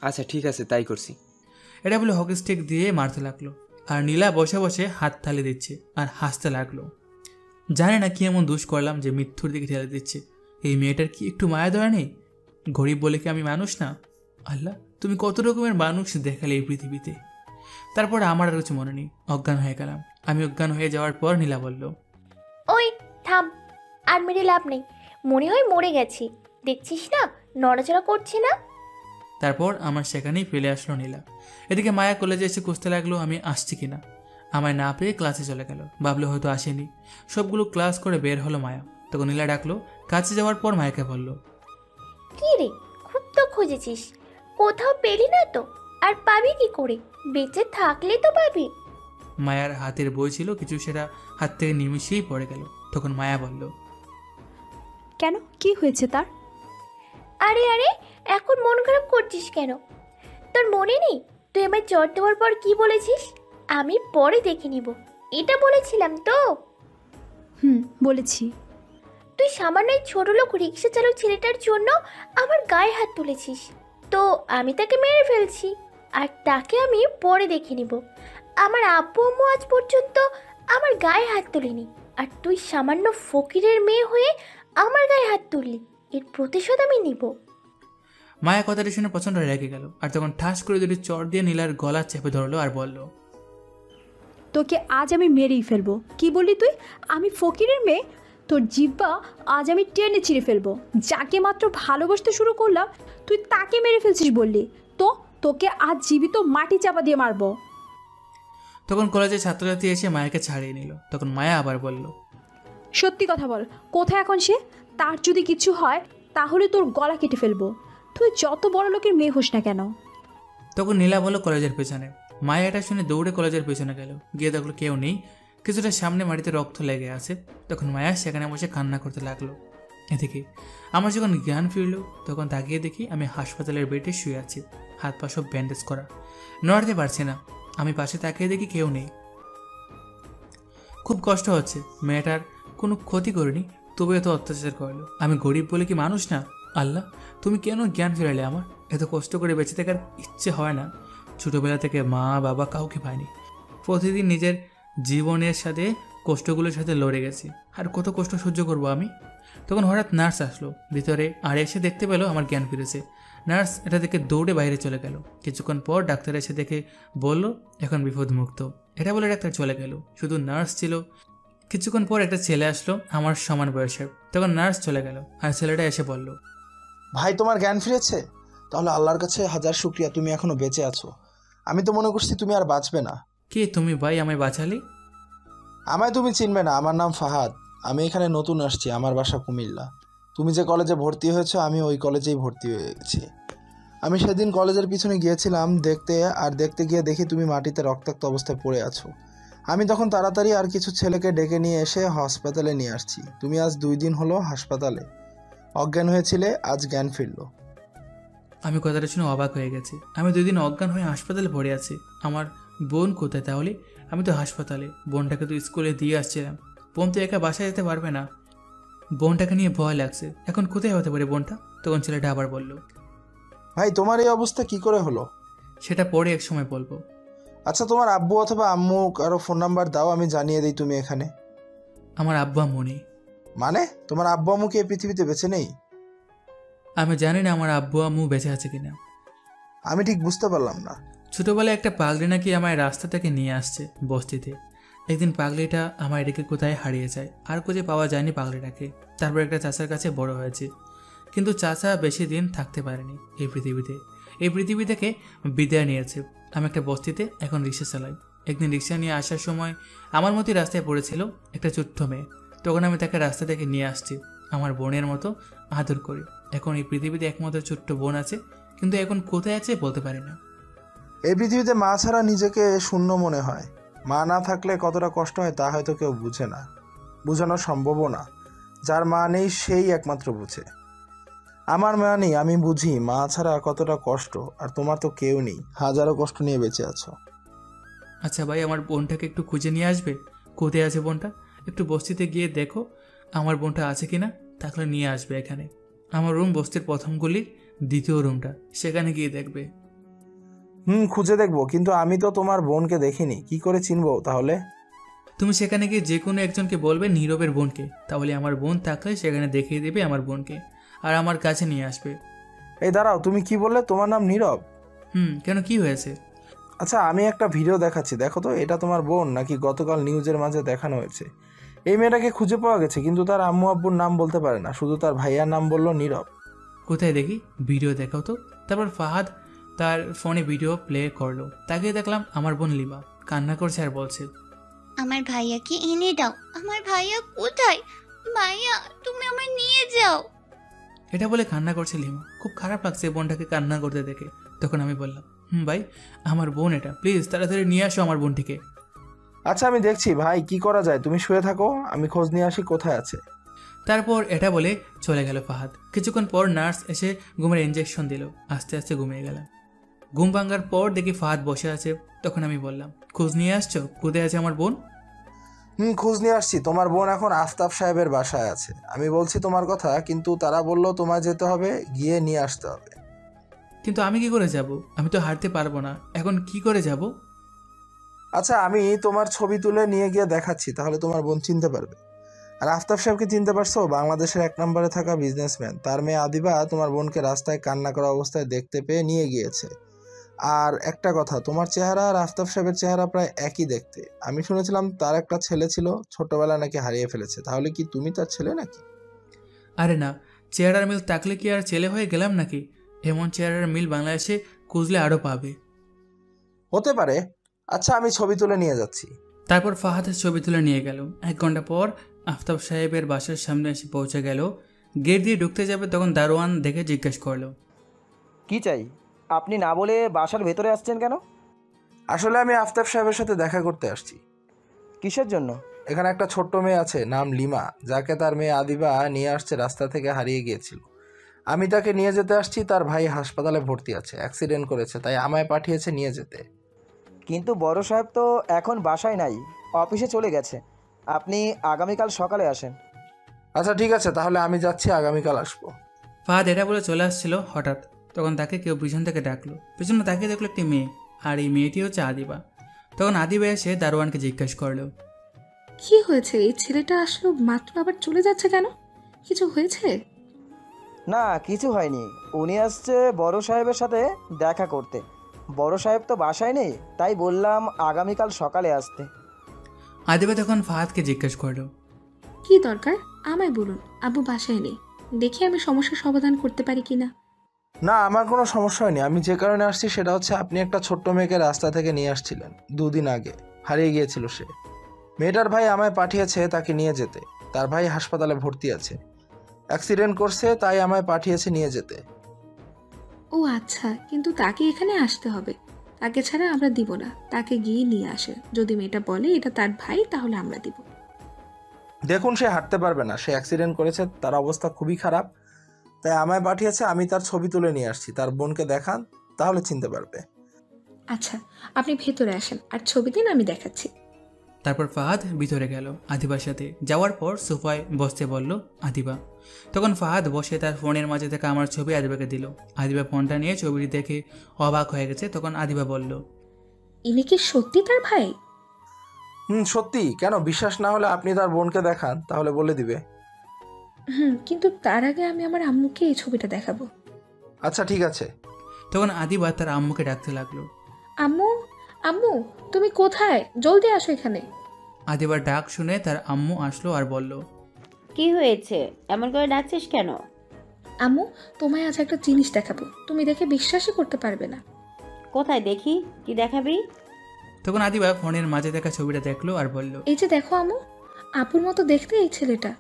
আচ্ছা ঠিক আছে, তাই করছি। এটা বলে হকি স্টিক দিয়ে মারতে লাগলো। আর নীলা বসে বসে হাত তালি দিচ্ছে আর হাসতে লাগলো। জানে না কি এমন দোষ করলাম যে মৃত্যুর দিকে ঠেলে দিচ্ছে। এই মেয়েটার কি একটু মায়া দয়া নেই? গরিব বলে কি আমি মানুষ না? আল্লাহ, তুমি কত রকমের মানুষ দেখালে এই পৃথিবীতে। তারপর আমার আর কিছু মনে নেই, অজ্ঞান হয়ে গেলাম। আমি অজ্ঞান হয়ে যাওয়ার পর নীলা বলল, ওই থাম, আর মেরে লাভ নেই, মনে হয় মরে গেছি। দেখছিস না নড়াচড়া করছে না। তারপর আমার সেখানেই ফেলে আসলো নীলা। এদিকে মায়া কলেজে এসে খুঁজতে লাগলো আমি আসছি কিনা। আমায় না পেয়ে ক্লাসে চলে গেল। ভাবলো হয়তো আসেনি। সবগুলো ক্লাস করে বের হলো মায়া। তখন নীলা ডাকলো। কাছে যাওয়ার পর মায়াকে বলল, কি রে, খুব তো খুঁজেছিস, কোথাও পেলি না তো? আর পাবি কি করে? বেঁচে থাকলে তো পাবি। মায়ার হাতের বই ছিল কিছু, সেটা হাত থেকে নিমিশেই পড়ে গেল। তখন মায়া বলল, কেন, কি হয়েছে তার? আরে আরে, এখন মন খারাপ করছিস কেন? তোর মনে নেই তুই আমায় চট দেওয়ার পর কি বলেছিস? আমি পরে দেখে নিব, এটা বলেছিলাম তো। বলেছি। তুই সামান্য ছোট লোক রিক্সা চালক ছেলেটার জন্য আমার গায়ে হাত তুলেছিস, তো আমি তাকে মেরে ফেলছি আর তাকে আমি পরে দেখে নিব। আমার আব্বু আম্মু আজ পর্যন্ত আমার গায়ে হাত তুলিনি, আর তুই সামান্য ফকিরের মেয়ে হয়ে আমার গায়ে হাত তুললি, এর প্রতিশোধ আমি নিব। মায়া কথাটি শুনে প্রচণ্ড রেগে গেল। আর তখন ঠাস করে দুটি চড় দিয়ে নীলার গলা চেপে ধরলো আর বলল, তোকে আজ আমি মেরেই ফেলবো। কি বললি তুই? আমি ফকিরের মেয়ে? তোর জিব্বা আজ আমি টেনে ছিঁড়ে ফেলবো। যাকে মাত্র ভালোবাসতে শুরু করলাম তুই তাকে মেরে ফেলছিস বললি তো? তোকে আজ জীবিত মাটি চাপা দিয়ে মারবো। তখন কলেজের ছাত্রছাত্রী এসে মায়াকে ছাড়িয়ে নিল। তখন মায়া আবার বলল, সত্যি কথা বল, কোথায় এখন সে? তার যদি কিছু হয় তাহলে তোর গলা কেটে ফেলবো, তুই যত বড় লোকের মেয়ে হোস না কেন। তখন নীলা বলল কলেজের পেছনে। মায়া এটা শুনে দৌড়ে কলেজের পেছনে গেল। গিয়ে দেখলো কেউ নেই, কিছুটা সামনে মাটিতে রক্ত লেগে আছে। তখন মায়া সেখানে বসে কান্না করতে লাগলো। এদিকে আমার যখন জ্ঞান ফিরল তখন তাকিয়ে দেখি আমি হাসপাতালের বেডে শুয়ে আছি, হাত পা সব ব্যান্ডেজ করা, নড়তে পারছি না। আমি পাশে তাকিয়ে দেখি কেউ নেই। খুব কষ্ট হচ্ছে। মেয়েটার কোনো ক্ষতি করিনি, তবু এত অত্যাচার করলো। আমি গরিব বলে কি মানুষ না? আল্লাহ, তুমি কেন জ্ঞান ফিরালে আমার? এত কষ্ট করে বেঁচে থাকার ইচ্ছে হয় না? ছোটোবেলা থেকে মা বাবা কাউকে পাইনি। প্রতিদিন নিজের জীবনের সাথে কষ্টগুলোর সাথে লড়ে গেছি, আর কত কষ্ট সহ্য করবো আমি? তখন হঠাৎ নার্স আসলো ভিতরে, আর এসে দেখতে পেলো আমার জ্ঞান ফিরেছে। নার্স এটা দেখে দৌড়ে বাইরে চলে গেল। কিছুক্ষণ পর ডাক্তার এসে দেখে বলল এখন বিপদমুক্ত। এটা বলে ডাক্তার চলে গেল, শুধু নার্স ছিল। কিছুক্ষণ পর একটা ছেলে আসলো আমার সমান বয়সের। তখন নার্স চলে গেল, আর ছেলেটা এসে বলল, ভাই তোমার জ্ঞান ফিরেছে? তাহলে আল্লাহর কাছে হাজার শুকরিয়া, তুমি এখনো বেঁচে আছো। আমি তো মনে করছি তুমি আর বাঁচবে না। কে তুমি ভাই, আমায় বাঁচালি? আমায় তুমি চিনবে না, আমার নাম ফাহাদ। আমি এখানে নতুন আসছি, আমার বাসা কুমিল্লা। তুমি যে কলেজে ভর্তি হয়েছো আমি ওই কলেজেই ভর্তি হয়ে গেছি। আমি সেদিন কলেজের পিছনে গিয়েছিলাম দেখতে গিয়ে দেখি তুমি মাটিতে রক্তাক্ত অবস্থায় পড়ে আছো। আমি তখন তাড়াতাড়ি আর কিছু ছেলেকে ডেকে নিয়ে এসে হাসপাতালে নিয়ে আসছি। তুমি আজ 2 দিন হলো হাসপাতালে অজ্ঞান হয়েছিলে, আজ জ্ঞান ফিরলো। আমি কথাটা শুনে অবাক হয়ে গেছি। আমি 2 দিন অজ্ঞান হয়ে হাসপাতালে পড়ে আছি। আমার বোন কোথায় তাহলে? আমি তো হাসপাতালে, বোনটাকে তো স্কুলে দিয়ে আসছিলাম। বোন তো একা বাসায় যেতে পারবে না, বোনটাকে নিয়ে ভয় লাগছে। এখন কোথায় হতে পারে বোনটা? তখন ছেলেটা আবার বলল, ভাই তোমার এই অবস্থা কি করে হলো? সেটা পরে এক সময় বলবো। আচ্ছা তোমার আব্বু অথবা আম্মু কারো ফোন নাম্বার দাও, আমি জানিয়ে দিই তুমি এখানে। আমার আব্বু আম্মু নেই। মানে তোমার আব্বু আম্মু কি এই পৃথিবীতে বেঁচে নেই? আমি জানি না আমার আব্বু আম্মু বেঁচে আছে কিনা। আমি ঠিক বুঝতে পারলাম না। ছোটবেলায় একটা পাগলি নাকি আমায় রাস্তা থেকে নিয়ে আসছে বস্তিতে। একদিন পাগলিটা আমায় রেখে কোথায় হারিয়ে যায়, আর খুঁজে পাওয়া যায়নি পাগলিটাকে। তারপর একটা চাচার কাছে বড় হয়েছে, কিন্তু চাচা বেশি দিন থাকতে পারেনি এই পৃথিবীতে। এই পৃথিবী থেকে বিদায় নিয়েছে। আমি একটা বস্তিতে এখন রিক্সা চালাই। একদিন রিক্সা নিয়ে আসার সময় আমার মতোই রাস্তায় পড়েছিল একটা ছোট্ট মেয়ে। তখন আমি তাকে রাস্তা থেকে নিয়ে আসছি, আমার বোনের মতো আদর করি। এখন এই পৃথিবীতে একমাত্র ছোট্ট বোন আছে, কিন্তু এখন কোথায় আছে বলতে পারি না। এই পৃথিবীতে মা ছাড়া নিজেকে শূন্য মনে হয়। মা না থাকলে কতটা কষ্ট হয় তা হয়তো কেউ বুঝে না, বোঝানো সম্ভবও না। যার মা নেই সেই একমাত্র বুঝে। আমার মা নেই, আমি বুঝি মা ছাড়া কতটা কষ্ট। আর তোমার তো কেউ নেই, হাজারো কষ্ট নিয়ে বেঁচে আছো। আচ্ছা ভাই, আমার বোনটাকে একটু খুঁজে নিয়ে আসবে? কোথায় আছে বোনটা? একটু বস্তিতে গিয়ে দেখো আমার বোনটা আছে কিনা, তাহলে নিয়ে আসবে এখানে। আমার রুম বস্তির প্রথম গলির 2য় রুমটা, সেখানে গিয়ে দেখবে। খুঁজে দেখবো, কিন্তু আমি তো তোমার বোনকে দেখিনি, কি করে চিনবো তাহলে? তুমি সেখানে গিয়ে যে কোনো একজনকে বলবে নীরবের বোনকে, তাহলে আমার বোন থাকলে সেখানে দেখিয়ে দেবে আমার বোনকে, আর আমার কাছে নিয়ে আসবে। এই দাঁড়াও, তুমি কি বললে তোমার নাম নীরব? কেন, কি হয়েছে? আচ্ছা আমি একটা ভিডিও দেখাচ্ছি, দেখো তো এটা তোমার বোন নাকি গতকাল নিউজের মাঝে দেখানো হয়েছে। এই মেয়েটাকে খুঁজে পাওয়া গেছে, কিন্তু তার আম্মু আব্বুর নাম বলতে পারে না, শুধু তার ভাইয়ার নাম বললো নীরব। কোথায় দেখি, ভিডিও দেখাও তো। তারপর ফাহাদ তার ফোনে ভিডিও প্লে করলো। তাকে দেখলাম আমার বোন লিমা কান্না করছে আর বলছে, আমার ভাইয়াকে এনে দাও। আমার ভাইয়া কোথায়? ভাইয়া তুমি আমায় নিয়ে যাও। এটা বলে কান্না করছে লিমা। খুব খারাপ লাগছে বোনটাকে কান্না করতে দেখে। তখন আমি বললাম, ভাই আমার বোন এটা, প্লিজ তাড়াতাড়ি নিয়ে আসো আমার বোনটিকে। আচ্ছা আমি দেখছি ভাই কি করা যায়, তুমি শুয়ে থাকো, আমি খোঁজ নিয়ে আসি কোথায় আছে। তারপর এটা বলে চলে গেল ফাহাদ। কিছুক্ষণ পর নার্স এসে ঘুমের ইঞ্জেকশন দিল। আস্তে আস্তে ঘুমিয়ে গেলাম। ঘুম ভাঙার পর দেখি ফাহাদ বসে আছে। তখন আমি বললাম, খোঁজ নিয়ে আসছো? কোথায় আছে আমার বোন? খোঁজ নিয়ে আসছি, তোমার বোন এখন আফতাব সাহেবের বাসায় আছে। আমি বলছি তোমার কথা, কিন্তু তারা বললো তোমায় যেতে হবে, গিয়ে নিয়ে আসতে হবে। কিন্তু আমি কি করে যাব? আমি তো হাঁটতে পারবো না, এখন কি করে যাব? আচ্ছা আমি তোমার ছবি তুলে নিয়ে গিয়ে দেখাচ্ছি, তাহলে তোমার বোন চিনতে পারবে। আর আফতাব সাহেবকে চিনতে পারছো? বাংলাদেশের 1 নম্বরে থাকা বিজনেসম্যান। তার মেয়ে আদিবা তোমার বোনকে রাস্তায় কান্না করা অবস্থায় দেখতে পেয়ে নিয়ে গিয়েছে। আর একটা কথা, তোমার চেহারা আর আফতাব সাহেবের চেহারা প্রায় একই দেখতে। আমি শুনেছিলাম তার একটা ছেলে ছিল, ছোটবেলায় নাকি হারিয়ে ফেলেছে। তাহলে কি তুমি তার ছেলে নাকি? আরে না, চেহারার মিল থাকলে কি আর ছেলে হয়ে গেলাম নাকি? এমন চেহারার মিল বাংলাদেশে খুঁজলে আরও পাবে। হতে পারে। আচ্ছা আমি ছবি তুলে নিয়ে যাচ্ছি। তারপর ফাহাদের ছবি তুলে নিয়ে গেল। 1 ঘন্টা পর আফতাব সাহেবের বাসার সামনে এসে পৌঁছে গেল। গেট দিয়ে ঢুকতে যাবে, তখন দারোয়ান দেখে জিজ্ঞেস করলো, কি চাই? আপনি না বলে বাসার ভেতরে আসছেন কেন? আসলে আমি আফতাব সাহেবের সাথে দেখা করতে আসছি। কিসের জন্য? এখানে একটা ছোট্ট মেয়ে আছে, নাম লিমা, যাকে তার মেয়ে আদিবা নিয়ে আসছে, রাস্তা থেকে হারিয়ে গিয়েছিল। আমি তাকে নিয়ে যেতে আসছি। তার ভাই হাসপাতালে ভর্তি আছে, অ্যাক্সিডেন্ট করেছে, তাই আমায় পাঠিয়েছে নিয়ে যেতে। কিন্তু বড় সাহেব তো এখন বাসায় নাই, অফিসে চলে গেছে। আপনি আগামীকাল সকালে আসেন। আচ্ছা ঠিক আছে, তাহলে আমি যাচ্ছি, আগামীকাল আসবো। ফাহাদ এটা বলে চলে আসছিল। হঠাৎ তখন তাকে কেউ পিছন থেকে ডাকলো। পিছনে তাকে দেখলো একটি মেয়ে, আর এই মেয়েটি হচ্ছে আদিবা। তখন আদিবা এসে দারোয়ানকে জিজ্ঞেস করলো, কি হয়েছে? এই ছেলেটা আসলো মাত্র আবার চলে যাচ্ছে কেন? কিছু হয়েছে? না কিছু হয়নি, উনি আসছে বড় সাহেবের সাথে দেখা করতে। বড় সাহেব তো বাসায় নেই, তাই বললাম আগামীকাল সকালে আসতে। আদিবা তখন ফাহাদকে জিজ্ঞেস করলো, কি দরকার? আমায় বলুন, আব্বু বাসায় নেই, দেখি আমি সমস্যার সমাধান করতে পারি কিনা। না, আমার কোনো সমস্যা হয়নি। আমি যে কারণে আসছি সেটা হচ্ছে আপনি একটা ছোট্ট মেয়েকে রাস্তা থেকে নিয়ে আসছিলেন 2 দিন আগে। হারিয়ে গিয়েছিল সে। মেয়েটার ভাই আমায় পাঠিয়েছে তাকে নিয়ে যেতে। তার ভাই হাসপাতালে ভর্তি আছে, অ্যাক্সিডেন্ট করছে, তাই আমায় পাঠিয়েছে নিয়ে যেতে। ও আচ্ছা, কিন্তু তাকে এখানে আসতে হবে। তাকে ছাড়া আমরা দিব না। তাকে গিয়ে নিয়ে আসে। যদি মেয়েটা বলে এটা তার ভাই তাহলে আমরা দিব। দেখুন, সে হাঁটতে পারবে না, সে অ্যাক্সিডেন্ট করেছে, তার অবস্থা খুবই খারাপ, তাই আমায় পাঠিয়েছে। আমি তার ছবি তুলে নিয়ে আসছি। তার বোনকে দেখান, তাহলে চিনতে পারবে। আচ্ছা, আপনি ভেতরে আসেন আর ছবি দিন, আমি দেখাচ্ছি। তারপর ফাহাদ ভিতরে গেল আদিবার সাথে। যাওয়ার পর সোফায় বসতে বলল আদিবা। তখন ফাহাদ বসে তার ফোনের মাঝে থেকে আমার ছবি আদিবাকে দিল। আদিবা ফোনটা নিয়ে ছবিটি দেখে অবাক হয়ে গেছে। তখন আদিবা বলল, ইনি কি সত্যি তার ভাই? সত্যি। কেন? বিশ্বাস না হলে আপনি তার বোনকে দেখান, তাহলে বলে দিবে। কিন্তু তার আগে আমি আমার আম্মুকে এই ছবিটা দেখাবো। আচ্ছা, ঠিক আছে। তখন আদিবা তার আম্মুকে ডাকতে লাগলো, আম্মু, আম্মু, তুমি কোথায়? জলদি আসো এখানে। আদিবার ডাক শুনে তার আম্মু আসলো আর বলল, কি হয়েছে? এমন করে ডাকছিস কেন? আম্মু, তোমায় আজ একটা জিনিস দেখাবো, তুমি দেখে বিশ্বাসই করতে পারবে না। কোথায় দেখি, কি দেখাবি? তখন আদিবা ফোনের মাঝে দেখা ছবিটা দেখলো আর বলল, এই যে দেখো আম্মু, আপুর মতো দেখতে এই ছেলেটা।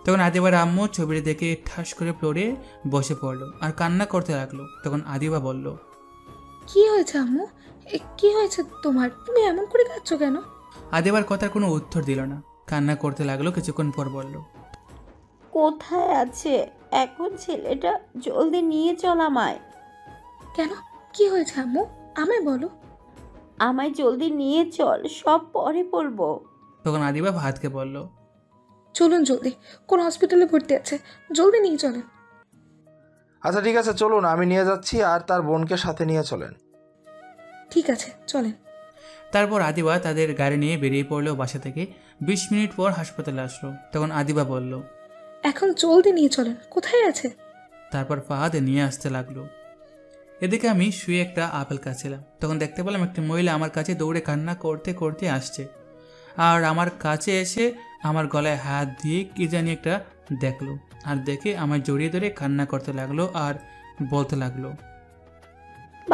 তখন আদিবার আম্মু ছবিটি দেখে ঠাস করে ফ্লোরে বসে পড়লো আর কান্না করতে লাগলো। তখন আদিবা বলল, কি হয়েছে আম্মু? কি হয়েছে তোমার? তুমি এমন করে কাঁদছো কেন? আদিবার কথার কোনো উত্তর দিল না, কান্না করতে লাগলো। কিছুক্ষণ পর বলল, কোথায় আছে এখন ছেলেটা? জলদি নিয়ে চল আমায়। কেন? কি হয়েছে আম্মু? আমায় বলো। আমায় জলদি নিয়ে চল, সব পরে বলবো। তখন আদিবা ভাতকে বলল, চলুন জলদি, কোন হসপিটালে ভর্তি আছে, জলদি নিয়ে চলেন। আচ্ছা, ঠিক আছে, চলুন, আমি নিয়ে যাচ্ছি। আর তার বোনকে সাথে নিয়ে চলেন। ঠিক আছে, চলেন। তারপর আদিবা তাদের গাড়ি নিয়ে বেরিয়ে পড়লো বাসা থেকে। 20 মিনিট পর হাসপাতালে আসলো। তখন আদিবা বলল, এখন জলদি নিয়ে চলেন, কোথায় আছে? তারপর ফাহাদ নিয়ে আসতে লাগলো। এদিকে আমি শুয়ে একটা আপেল খাচ্ছিলাম। তখন দেখতে পেলাম একটি মহিলা আমার কাছে দৌড়ে কান্না করতে করতে আসছে। আর আমার কাছে এসে আমার গলায় হাত দিয়ে কি জানি একটা দেখলো, আর দেখে আমায় জড়িয়ে ধরে কান্না করতে লাগলো আর বলতে লাগলো,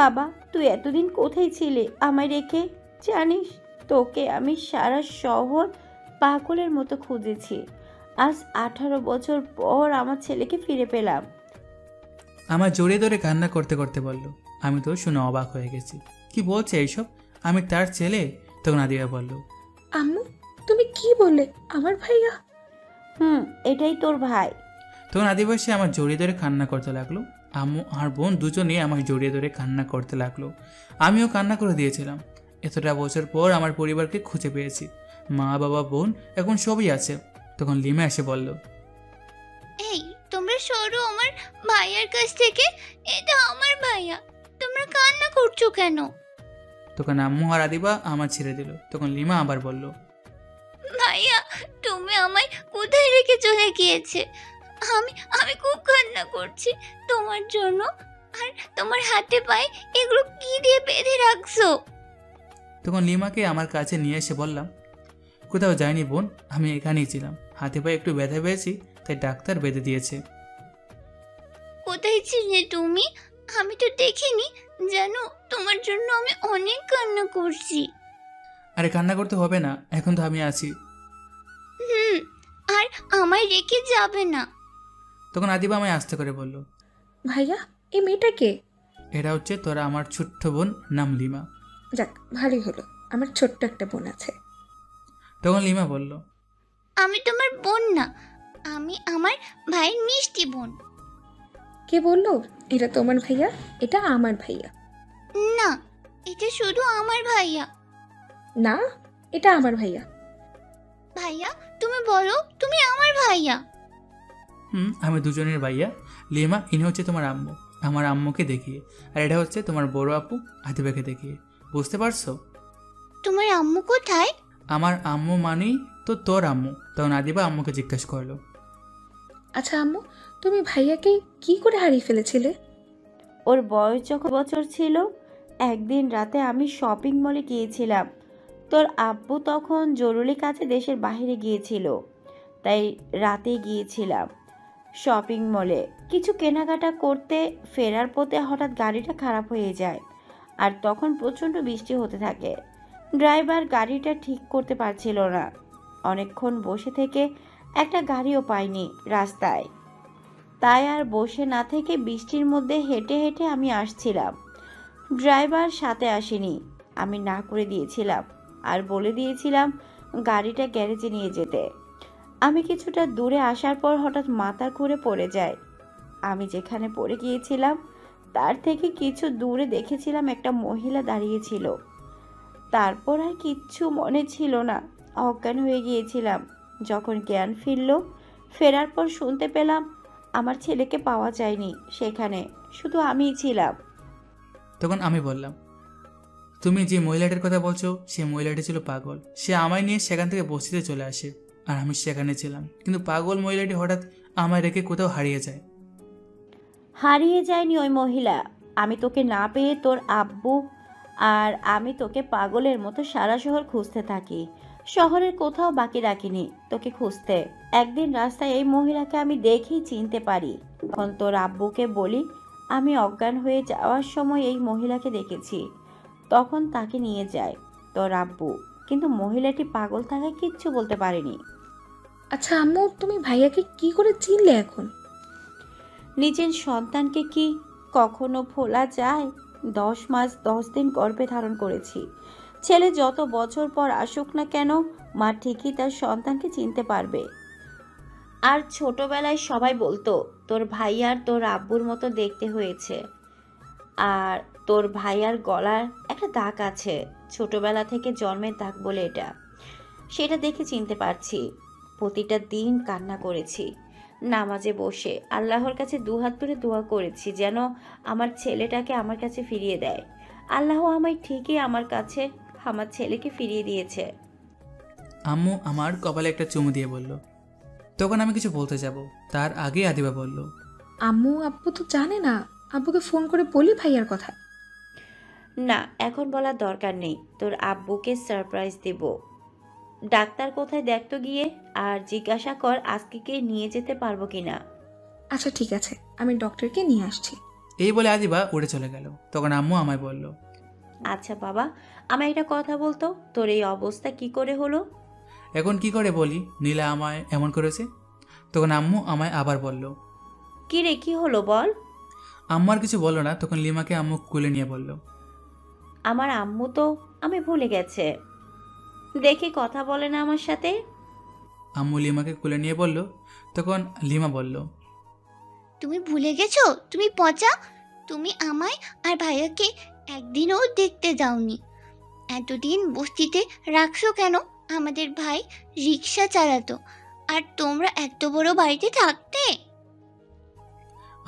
বাবা, তুই এতদিন কোথায় ছিলে আমায় রেখে? জানিস, তোকে আমি সারা শহর পাগলের মতো খুঁজেছি। আজ 18 বছর পর আমার ছেলেকে ফিরে পেলাম। আমার জড়িয়ে ধরে কান্না করতে করতে বলল। আমি তো শুনে অবাক হয়ে গেছি, কি বলছে এইসব? আমি তার ছেলে? তখন আদিবা বলল, আম্মু, তুমি কি বললে? আমার ভাইয়া? এটাই তোর ভাই। তখন আদিবা এসে আমার জড়িয়ে ধরে কান্না করতে লাগলো। আম্মু আর বোন দুজনেই আমার জড়িয়ে ধরে কান্না করতে লাগলো। আমিও কান্না করে দিয়েছিলাম। এতটা বছর পর আমার পরিবারকে খুঁজে পেয়েছি, মা বাবা বোন এখন সবই আছে। তখন লিমা এসে বলল, এই তোমরা সরো আমার ভাইয়ার কাছ থেকে, এটা আমার ভাইয়া, তোমরা কান্না করছো কেন? তখন আম্মু আর আদিবা আমার ছেড়ে দিল। তখন লিমা আবার বলল, ভাইয়া তুমি আমায় কোথায় রেখে চলে গিয়েছে? আমি আমি খুব কান্না করছি তোমার জন্য। আর তোমার হাতে পায়ে এগুলো কি দিয়ে বেঁধে রাখছো? তখন লিমাকে আমার কাছে নিয়ে এসে বললাম, কোথাও যাইনি বোন, আমি এখানেই ছিলাম। হাতে পায়ে একটু ব্যথা পেয়েছি, তাই ডাক্তার বেঁধে দিয়েছে। কোথায় ছিলে তুমি? আমি তো দেখিনি। জানো, তোমার জন্য আমি অনেক কান্না করছি। আরে কান্না করতে হবে না, এখন তো আমি আছি। আর আমায় রেখে যাবে না। তখন আদিবা আমায় আস্তে করে বলল, ভাইয়া, এই মেয়েটা কে? এটা হচ্ছে তোরা আমার ছোট্ট বোন, নাম লিমা। যাক, ভালোই হলো, আমার ছোট্ট একটা বোন আছে। তখন লিমা বলল, আমি তোমার বোন না, আমি আমার ভাইয়ের মিষ্টি বোন। কে বললো এটা তোমার ভাইয়া? এটা আমার ভাইয়া। না, এটা শুধু আমার ভাইয়া। না, এটা আমার ভাইয়া। ভাইয়া তুমি বলো তুমি আমার ভাইয়া। আমি দুজনের ভাইয়া। লিমা, ইনি হচ্ছে তোমার আম্মু, আমার আম্মুকে দেখিয়ে। আর এটা হচ্ছে তোমার বড় আপু আদিবাকে দেখিয়ে। বুঝতে পারছো? তোমার আম্মু কোথায়? আমার আম্মু মানেই তো তোর আম্মু। তখন আদিবা আম্মুকে জিজ্ঞেস করলো, আচ্ছা আম্মু, তুমি ভাইয়াকে কি করে হারিয়ে ফেলেছিলে? ওর বয়স যখন বছর ছিল, একদিন রাতে আমি শপিং মলে গিয়েছিলাম। তোর আব্বু তখন জরুরি কাজে দেশের বাইরে গিয়েছিল, তাই রাতে গিয়েছিলাম। শপিং মলে কিছু কেনাকাটা করতে ফেরার পথে হঠাৎ গাড়িটা খারাপ হয়ে যায়, আর তখন প্রচণ্ড বৃষ্টি হতে থাকে। ড্রাইভার গাড়িটা ঠিক করতে পারছিল না। অনেকক্ষণ বসে থেকে একটা গাড়িও পাইনি রাস্তায়, তাই আর বসে না থেকে বৃষ্টির মধ্যে হেঁটে হেঁটে আমি আসছিলাম। ড্রাইভার সাথে আসেনি, আমি না করে দিয়েছিলাম আর বলে দিয়েছিলাম গাড়িটা গ্যারেজে নিয়ে যেতে। আমি কিছুটা দূরে আসার পর হঠাৎ মাথা ঘুরে পড়ে যায়। আমি যেখানে পড়ে গিয়েছিলাম তার থেকে কিছু দূরে দেখেছিলাম একটা মহিলা দাঁড়িয়েছিল। তারপর আর কিচ্ছু মনে ছিল না, অজ্ঞান হয়ে গিয়েছিলাম। যখন জ্ঞান ফেরার পর শুনতে পেলাম আমার ছেলেকে পাওয়া যায়নি, সেখানে শুধু আমিই ছিলাম। তখন আমি বললাম, তুমি যে মহিলাটার কথা বলছো সে মহিলাটি ছিল পাগল। সে আমায় নিয়ে সেখান থেকে বস্তিতে চলে আসে আর আমি সেখানে ছিলাম, কিন্তু পাগল মহিলাটি হঠাৎ আমায় রেখে কোথাও হারিয়ে যায়। হারিয়ে যায়নি ওই মহিলা। আমি তোকে না পেয়ে তোর আব্বু আর আমি তোকে পাগলের মতো সারা শহর খুঁজতে থাকি। শহরের কোথাও বাকি রাখিনি তোকে খুঁজতে। একদিন রাস্তায় এই মহিলাকে আমি দেখেই চিনতে পারি। তখন তোর আব্বুকে বলি আমি অজ্ঞান হয়ে যাওয়ার সময় এই মহিলাকে দেখেছি। তখন তাকে নিয়ে যায় তোর আব্বু, কিন্তু মহিলাটি পাগল থাকায় কিচ্ছু বলতে পারেনি। আচ্ছা আম্মু, তুমি ভাইয়াকে কি করে চিনলে এখন? নিজের সন্তানকে কি কখনো ভোলা যায়? 10 মাস 10 দিন গর্ভে ধারণ করেছি। ছেলে যত বছর পর আসুক না কেন, মা ঠিকই তার সন্তানকে চিনতে পারবে। আর ছোটবেলায় সবাই বলতো তোর ভাইয়ার তোর আব্বুর মতো দেখতে হয়েছে, আর তোর ভাইয়ার গলার একটা দাগ আছে, ছোটবেলা থেকে জন্মের দাগ বলে এটা। সেটা দেখে চিনতে পারছি। প্রতিটা দিন কান্না করেছি, নামাজে বসে আল্লাহর কাছে দুহাত তুলে দোয়া করেছি যেন আমার ছেলেটাকে আমার কাছে ফিরিয়ে দেয়। আল্লাহ আমায় ঠিকই আমার ছেলেকে ফিরিয়ে দিয়েছে। আম্মু আমার কপালে একটা চুমু দিয়ে বলল। তখন আমি কিছু বলতে যাব, তার আগে আদিবা বলল, আম্মু আব্বু তো জানে না, আব্বুকে ফোন করে বলি ভাইয়ার কথা। না, এখন বলার দরকার নেই। তোর আব্বুকে সারপ্রাইজ দেব। ডাক্তার কোথায় দেখতো গিয়ে, আর জিজ্ঞাসা কর আজকে কে নিয়ে যেতে পারবো কিনা। আচ্ছা ঠিক আছে, আমি ডক্টরকে নিয়ে আসছি। এই বলে আদিবা উড়ে চলে গেল। তখন আম্মু আমায় বলল, আচ্ছা বাবা, আমায় একটা কথা বলতো, তোর এই অবস্থা কি করে হলো? এখন কি করে বলি, নীলা আমায় এমন করেছে। তখন আম্মু আমায় আবার বলল, কি রে, কি হলো বল। আম্মু আর কিছু বলল না। তখন লিমাকে আম্মু কোলে নিয়ে বলল, আমার আম্মু তো আমি ভুলে গেছে, দেখি কথা বলে না আমার সাথে। আম্মু লিমাকে কোলে নিয়ে বলল। তখন লিমা বলল, তুমি ভুলে গেছো? তুমি পচা, তুমি আমায় আর ভাইয়াকে একদিনও দেখতে যাওনি। এতদিন বস্তিতে রাখছো কেন? আমাদের ভাই রিক্সা চালাতো, আর তোমরা এত বড় বাড়িতে থাকতে।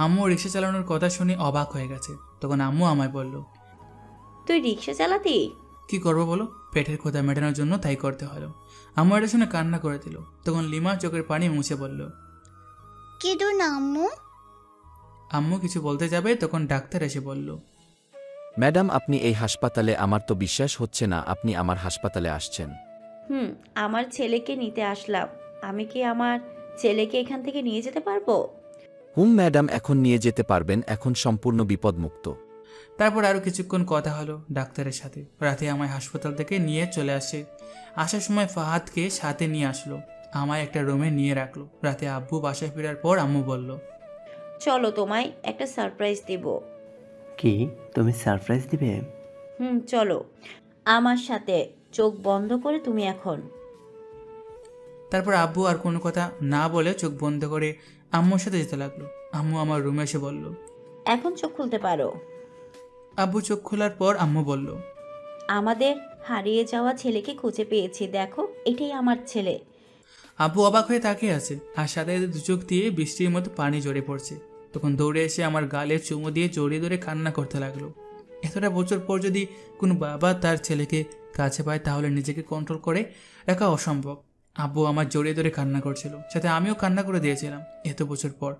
আম্মু রিক্সা চালানোর কথা শুনে অবাক হয়ে গেছে। তখন আম্মু আমায় বলল, তুই রিক্সা চালাতি? কি করবো বলো, পেটের ক্ষুধা মেটানোর জন্য তাই করতে হলো। আম্মু এটা শুনে কান্না করে দিল। তখন লিমা চোখের পানি মুছে বলল, কেঁদো না আম্মু। আম্মু কিছু বলতে যাবে, তখন ডাক্তার এসে বলল, ম্যাডাম আপনি এই হাসপাতালে, আমার তো বিশ্বাস হচ্ছে না আপনি আমার হাসপাতালে আসছেন। আমার ছেলেকে নিতে আসলাম। আমি কি আমার ছেলেকে এখান থেকে নিয়ে যেতে পারবো? ম্যাডাম এখন নিয়ে যেতে পারবেন, এখন সম্পূর্ণ বিপদমুক্ত। তারপর আরও কিছুক্ষণ কথা হলো ডাক্তারের সাথে। রাতে আমায় হাসপাতাল থেকে নিয়ে চলে আসে। আসার সময় ফাহাদকে সাথে নিয়ে আসলো, আমায় একটা রুমে নিয়ে রাখলো। রাতে আব্বু বাসায় ফেরার পর আম্মু বলল, চলো তোমায় একটা সারপ্রাইজ দেব। কি, তুমি সারপ্রাইজ দিবে? চলো আমার সাথে, চোখ বন্ধ করে তুমি এখন। তারপর আব্বু আর কোনো কথা না বলে চোখ বন্ধ করে আম্মুর সাথে যেতে লাগলো। আম্মু আমার রুমে এসে বলল, এখন চোখ খুলতে পারো। আব্বু চোখ খোলার পর আম্মু বলল, আমাদের হারিয়ে যাওয়া ছেলেকে খুঁজে পেয়েছি, দেখো এটাই আমার ছেলে। আব্বু অবাক হয়ে তাকিয়ে আছে, আর সাথে দু চোখ দিয়ে বৃষ্টির মতো পানি ঝরে পড়ছে। তখন দৌড়ে এসে আমার গালে চুমু দিয়ে জড়িয়ে ধরে কান্না করতে লাগলো। এতটা বছর পর যদি কোনো বাবা তার ছেলেকে কাছে পায় তাহলে নিজেকে কন্ট্রোল করে রাখা অসম্ভব। আব্বু আমার জড়িয়ে ধরে কান্না করছিল, সাথে আমিও কান্না করে দিয়েছিলাম। এত বছর পর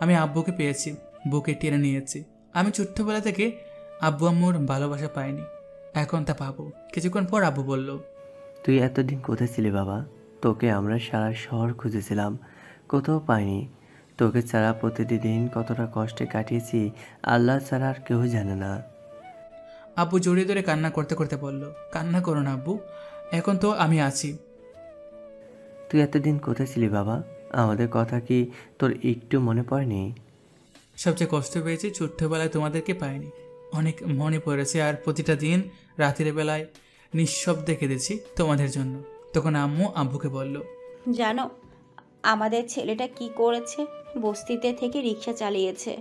আমি আব্বুকে পেয়েছি, বুকে টেনে নিয়েছি। আমি ছোট্টবেলা থেকে আব্বু আম্মুর ভালোবাসা পাইনি, এখন তা পাবো। কিছুক্ষণ পর আব্বু বলল, তুই এতদিন কোথায় ছিলি বাবা? তোকে আমরা সারা শহর খুঁজেছিলাম, কোথাও পাইনি। তোকে ছাড়া প্রতিদিন কতটা কষ্টে কাটিয়েছি আল্লাহ ছাড়া আর কেউ জানে না। আব্বু জড়িয়ে ধরে কান্না করতে করতে বলল, কান্না করো না আব্বু, এখন তো আমি আছি। তুই এতদিন কোথায় ছিলি বাবা? আমাদের কথা কি তোর একটু মনে পড়েনি? সবচেয়ে কষ্ট পেয়েছি ছোট্টবেলায় তোমাদেরকে পাইনি, অনেক মনে পড়েছে। আর প্রতিটা দিন রাতের বেলায় নিঃশব্দে কেঁদেছি তোমাদের জন্য। তখন আম্মু আব্বুকে বলল, জানো আমাদের ছেলেটা কি করেছে? বস্তিতে থেকে রিক্সা চালিয়েছে,